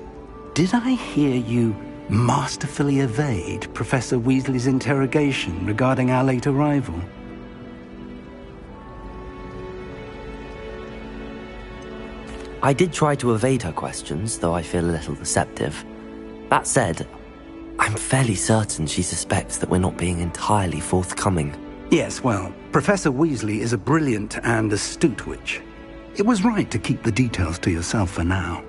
Did I hear you masterfully evade Professor Weasley's interrogation regarding our late arrival? I did try to evade her questions, though I feel a little deceptive. That said, I'm fairly certain she suspects that we're not being entirely forthcoming. Yes, well, Professor Weasley is a brilliant and astute witch. It was right to keep the details to yourself for now.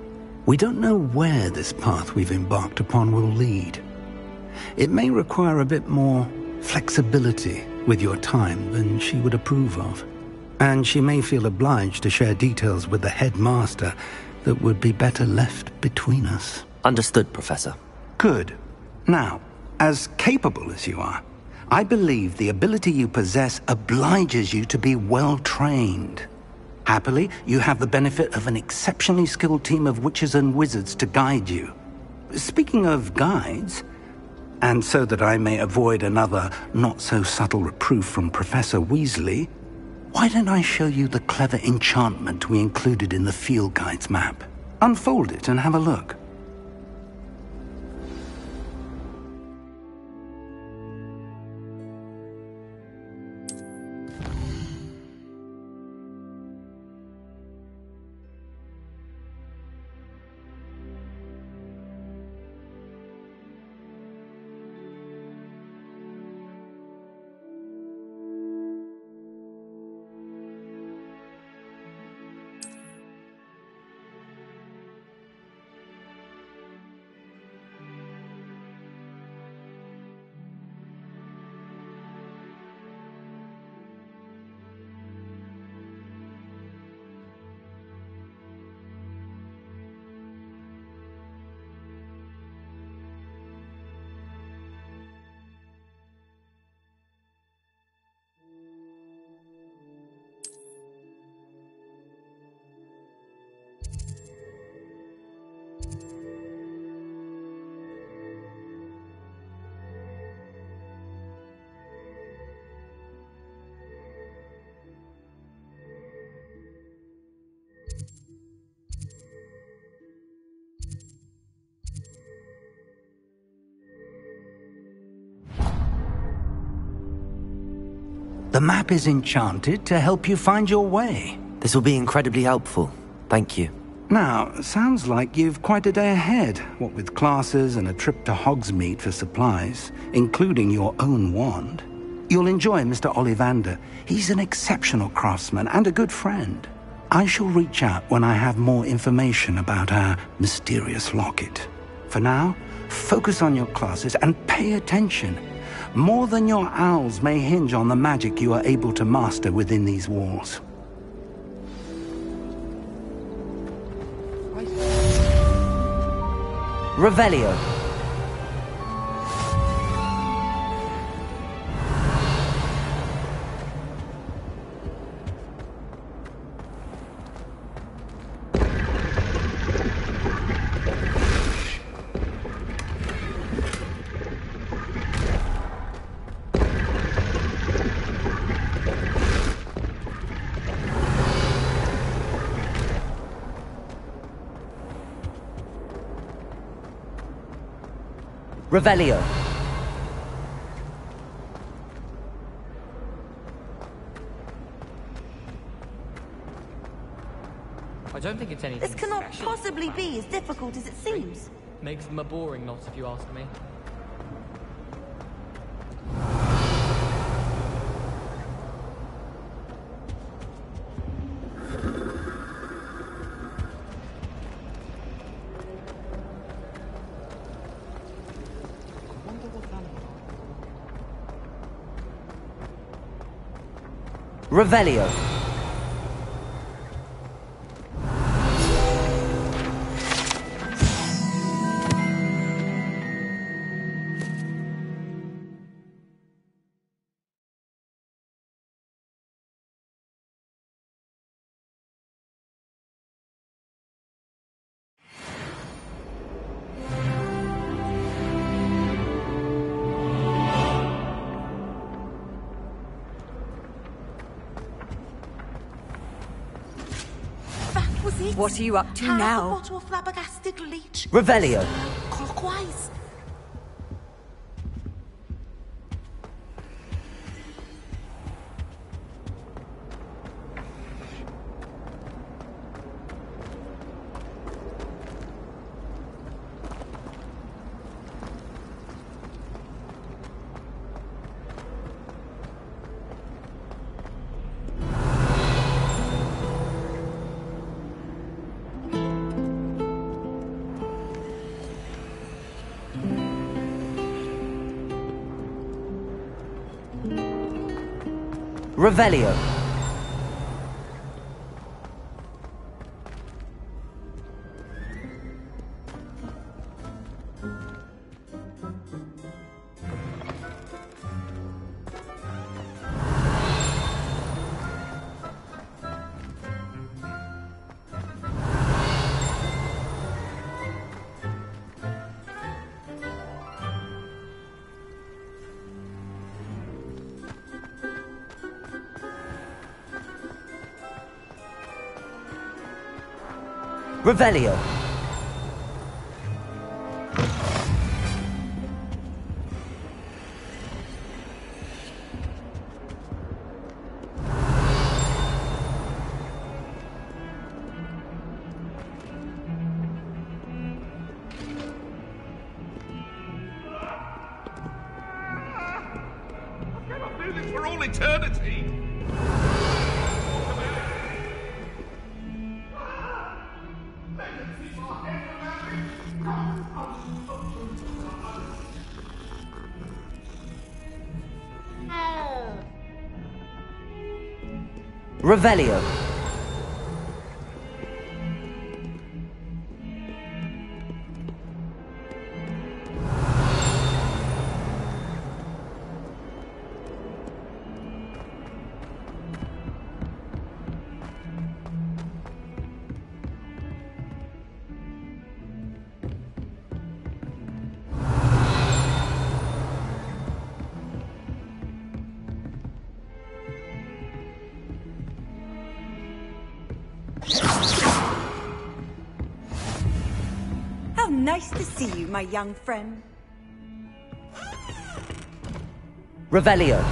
We don't know where this path we've embarked upon will lead. It may require a bit more flexibility with your time than she would approve of. And she may feel obliged to share details with the headmaster that would be better left between us. Understood, Professor. Good. Now, as capable as you are, I believe the ability you possess obliges you to be well-trained. Happily, you have the benefit of an exceptionally skilled team of witches and wizards to guide you. Speaking of guides, and so that I may avoid another not-so-subtle reproof from Professor Weasley, why don't I show you the clever enchantment we included in the field guide's map? Unfold it and have a look. The map is enchanted to help you find your way. This will be incredibly helpful. Thank you. Now, sounds like you've quite a day ahead, what with classes and a trip to Hogsmeade for supplies, including your own wand. You'll enjoy Mr. Ollivander. He's an exceptional craftsman and a good friend. I shall reach out when I have more information about our mysterious locket. For now, focus on your classes and pay attention. More than your owls may hinge on the magic you are able to master within these walls. Revelio. Revelio. I don't think it's anything This cannot special. possibly be as difficult as it seems. Makes them a boring lot, if you ask me. Revelio. What are you up to Half now? a bottle of flabbergasted leech. Revelio. Clockwise. Revelio. Revelio. Do this for all eternity. Revelio. How nice to see you, my young friend. Revelio.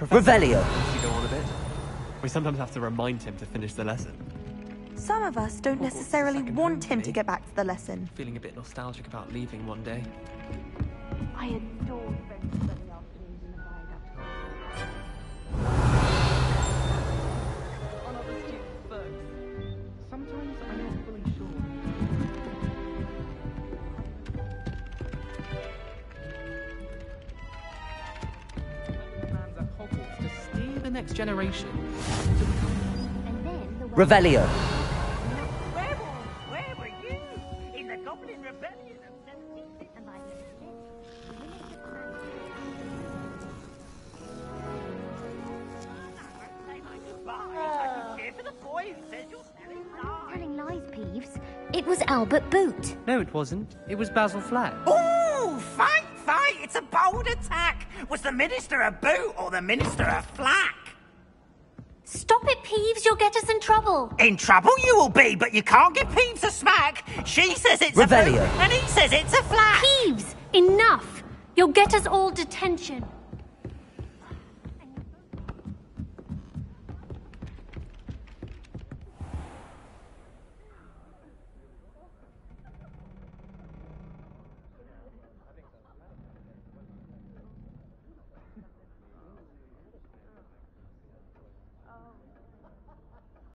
Revelio. You go on a bit. We sometimes have to remind him to finish the lesson. Some of us don't necessarily want him to get back to the lesson. Feeling a bit nostalgic about leaving one day. I adore spending sunny afternoons in the viaduct. On other students' books. Sometimes I'm not fully sure. Plans at Hogwarts to steer the next generation. Revelio. Where were you? In the Goblin Rebellion of 17... And by the Telling lies, Peeves. It was Albert Boot. No, it wasn't. It was Basil Flack. Ooh, fight! It's a bold attack! Was the Minister a boot or the Minister a flack? Stop it, Peeves. You'll get us in trouble. In trouble you will be, but you can't give Peeves a smack. She says it's Revelio. a boot, and he says it's a flack. Peeves, enough. You'll get us all detention.